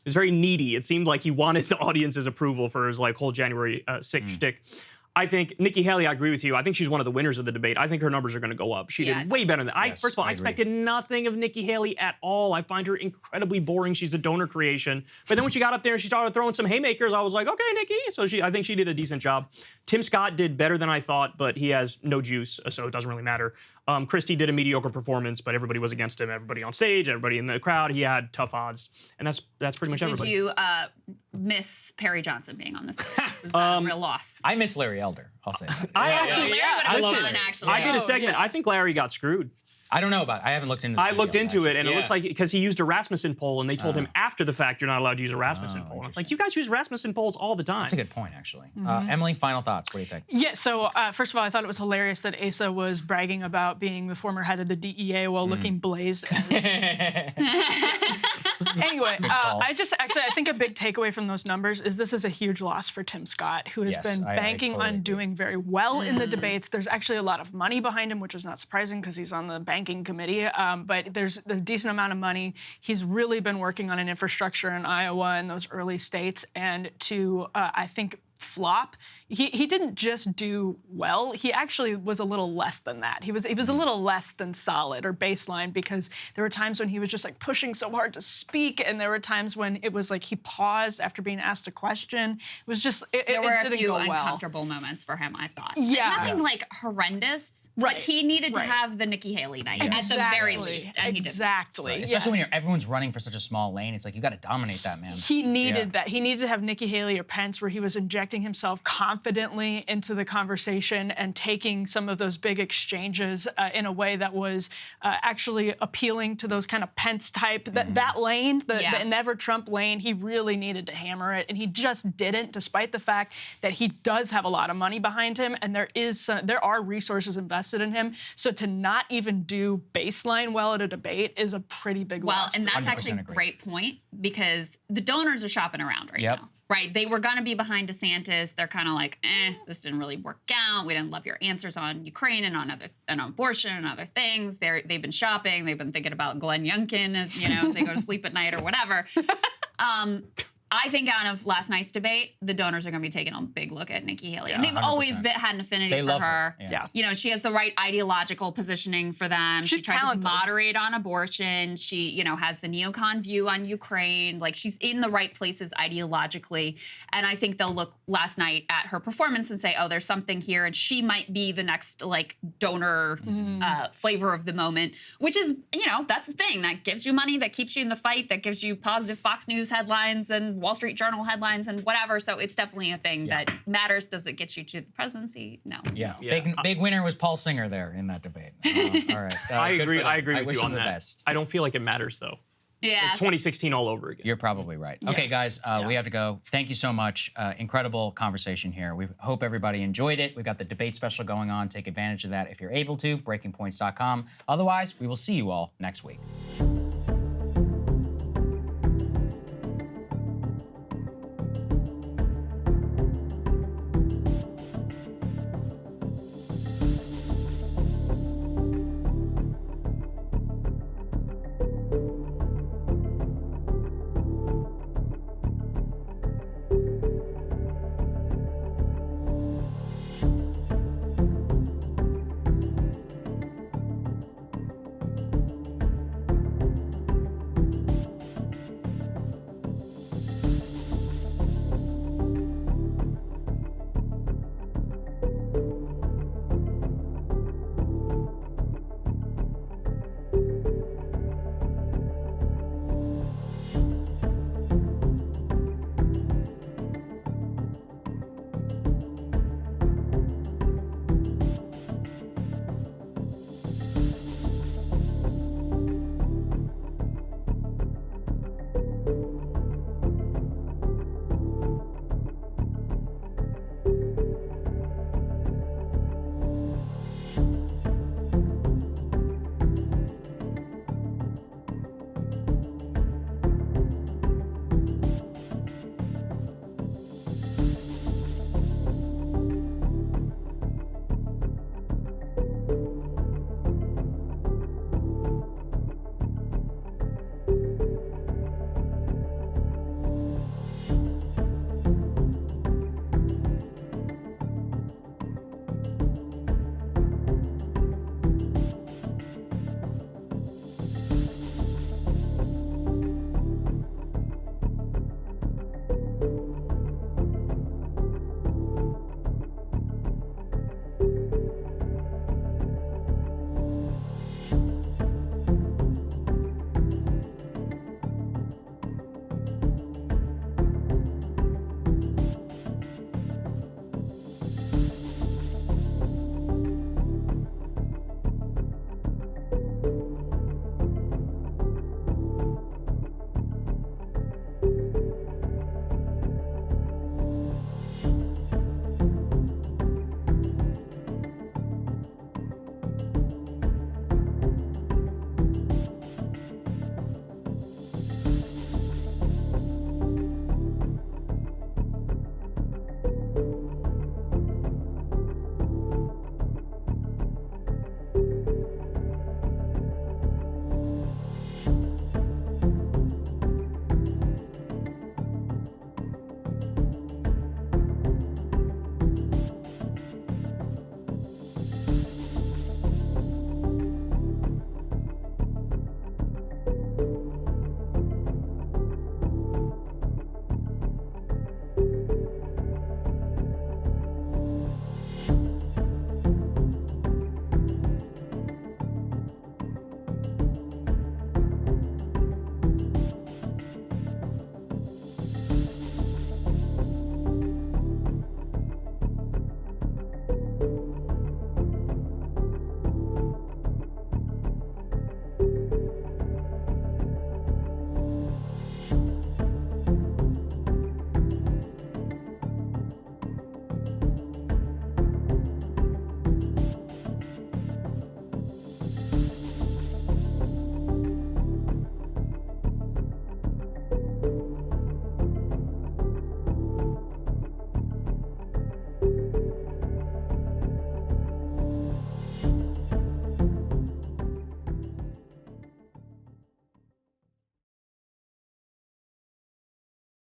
needy. It seemed like he wanted the audience's approval for his like whole January 6th shtick. I think Nikki Haley, I agree with you. I think she's one of the winners of the debate. I think her numbers are going to go up. She did way better than that. First of all, I expected nothing of Nikki Haley at all. I find her incredibly boring. She's a donor creation. But then when she got up there and she started throwing some haymakers, I was like, okay, Nikki. So I think she did a decent job. Tim Scott did better than I thought, but he has no juice, so it doesn't really matter. Christie did a mediocre performance, but everybody was against him. Everybody on stage, everybody in the crowd. He had tough odds, and that's pretty much everybody. Did you miss Perry Johnson being on the stage? Was that a real loss? I miss Larry Elder. I'll say that. I did a segment. I think Larry got screwed. I don't know about it. I haven't looked into it. I looked into it, and it looks like because he used a Rasmussen poll, and they told him after the fact you're not allowed to use a Rasmussen poll. And it's like, you guys use Rasmussen polls all the time. That's a good point, actually. Emily, final thoughts. What do you think? Yeah, so first of all, I thought it was hilarious that Asa was bragging about being the former head of the DEA while looking blazed. Anyway, I think a big takeaway from those numbers is this is a huge loss for Tim Scott, who has been banking on doing very well in the debates. There's actually a lot of money behind him, which is not surprising because he's on the banking committee, but there's a decent amount of money. He's really been working on an infrastructure in Iowa and those early states, and to, I think, flop. He didn't just do well. He actually was a little less than that. He was a little less than solid or baseline, because there were times when he was just like pushing so hard to speak, and there were times when it was like he paused after being asked a question. It was just there were a few well. uncomfortable moments for him, I thought. Yeah, but nothing like horrendous. Right. Like he needed to have the Nikki Haley night at the very least, and he didn't. Right. Especially when everyone's running for such a small lane, it's like you got to dominate that, man. He needed that. He needed to have Nikki Haley or Pence, where he was injecting himself confidently into the conversation and taking some of those big exchanges in a way that was actually appealing to those kind of Pence type. That lane, the never Trump lane, he really needed to hammer it, and he just didn't, despite the fact that he does have a lot of money behind him, and there are resources invested in him. So to not even do baseline well at a debate is a pretty big loss. Well, and that's actually a great point, because the donors are shopping around right now. Right, they were going to be behind DeSantis. They're kind of like, this didn't really work out. We didn't love your answers on Ukraine and on abortion and other things. They've been shopping. They've been thinking about Glenn Youngkin, you know, if they go to sleep at night or whatever. I think out of last night's debate, the donors are going to be taking a big look at Nikki Haley. And they've 100%. Always had an affinity for her. You know, she has the right ideological positioning for them. She tried to moderate on abortion. She, you know, has the neocon view on Ukraine. Like, she's in the right places ideologically. And I think they'll look last night at her performance and say, oh, there's something here. And she might be the next, like, donor flavor of the moment, which is, you know, that's the thing. That gives you money, that keeps you in the fight, that gives you positive Fox News headlines and Wall Street Journal headlines and whatever. So it's definitely a thing that matters. Does it get you to the presidency? No. Big winner was Paul Singer there in that debate. All right. I agree with you on that. Best. I don't feel like it matters, though. Yeah. It's 2016 all over again. You're probably right. Okay, guys, we have to go. Thank you so much. Incredible conversation here. We hope everybody enjoyed it. We've got the debate special going on. Take advantage of that if you're able to. BreakingPoints.com. Otherwise, we will see you all next week.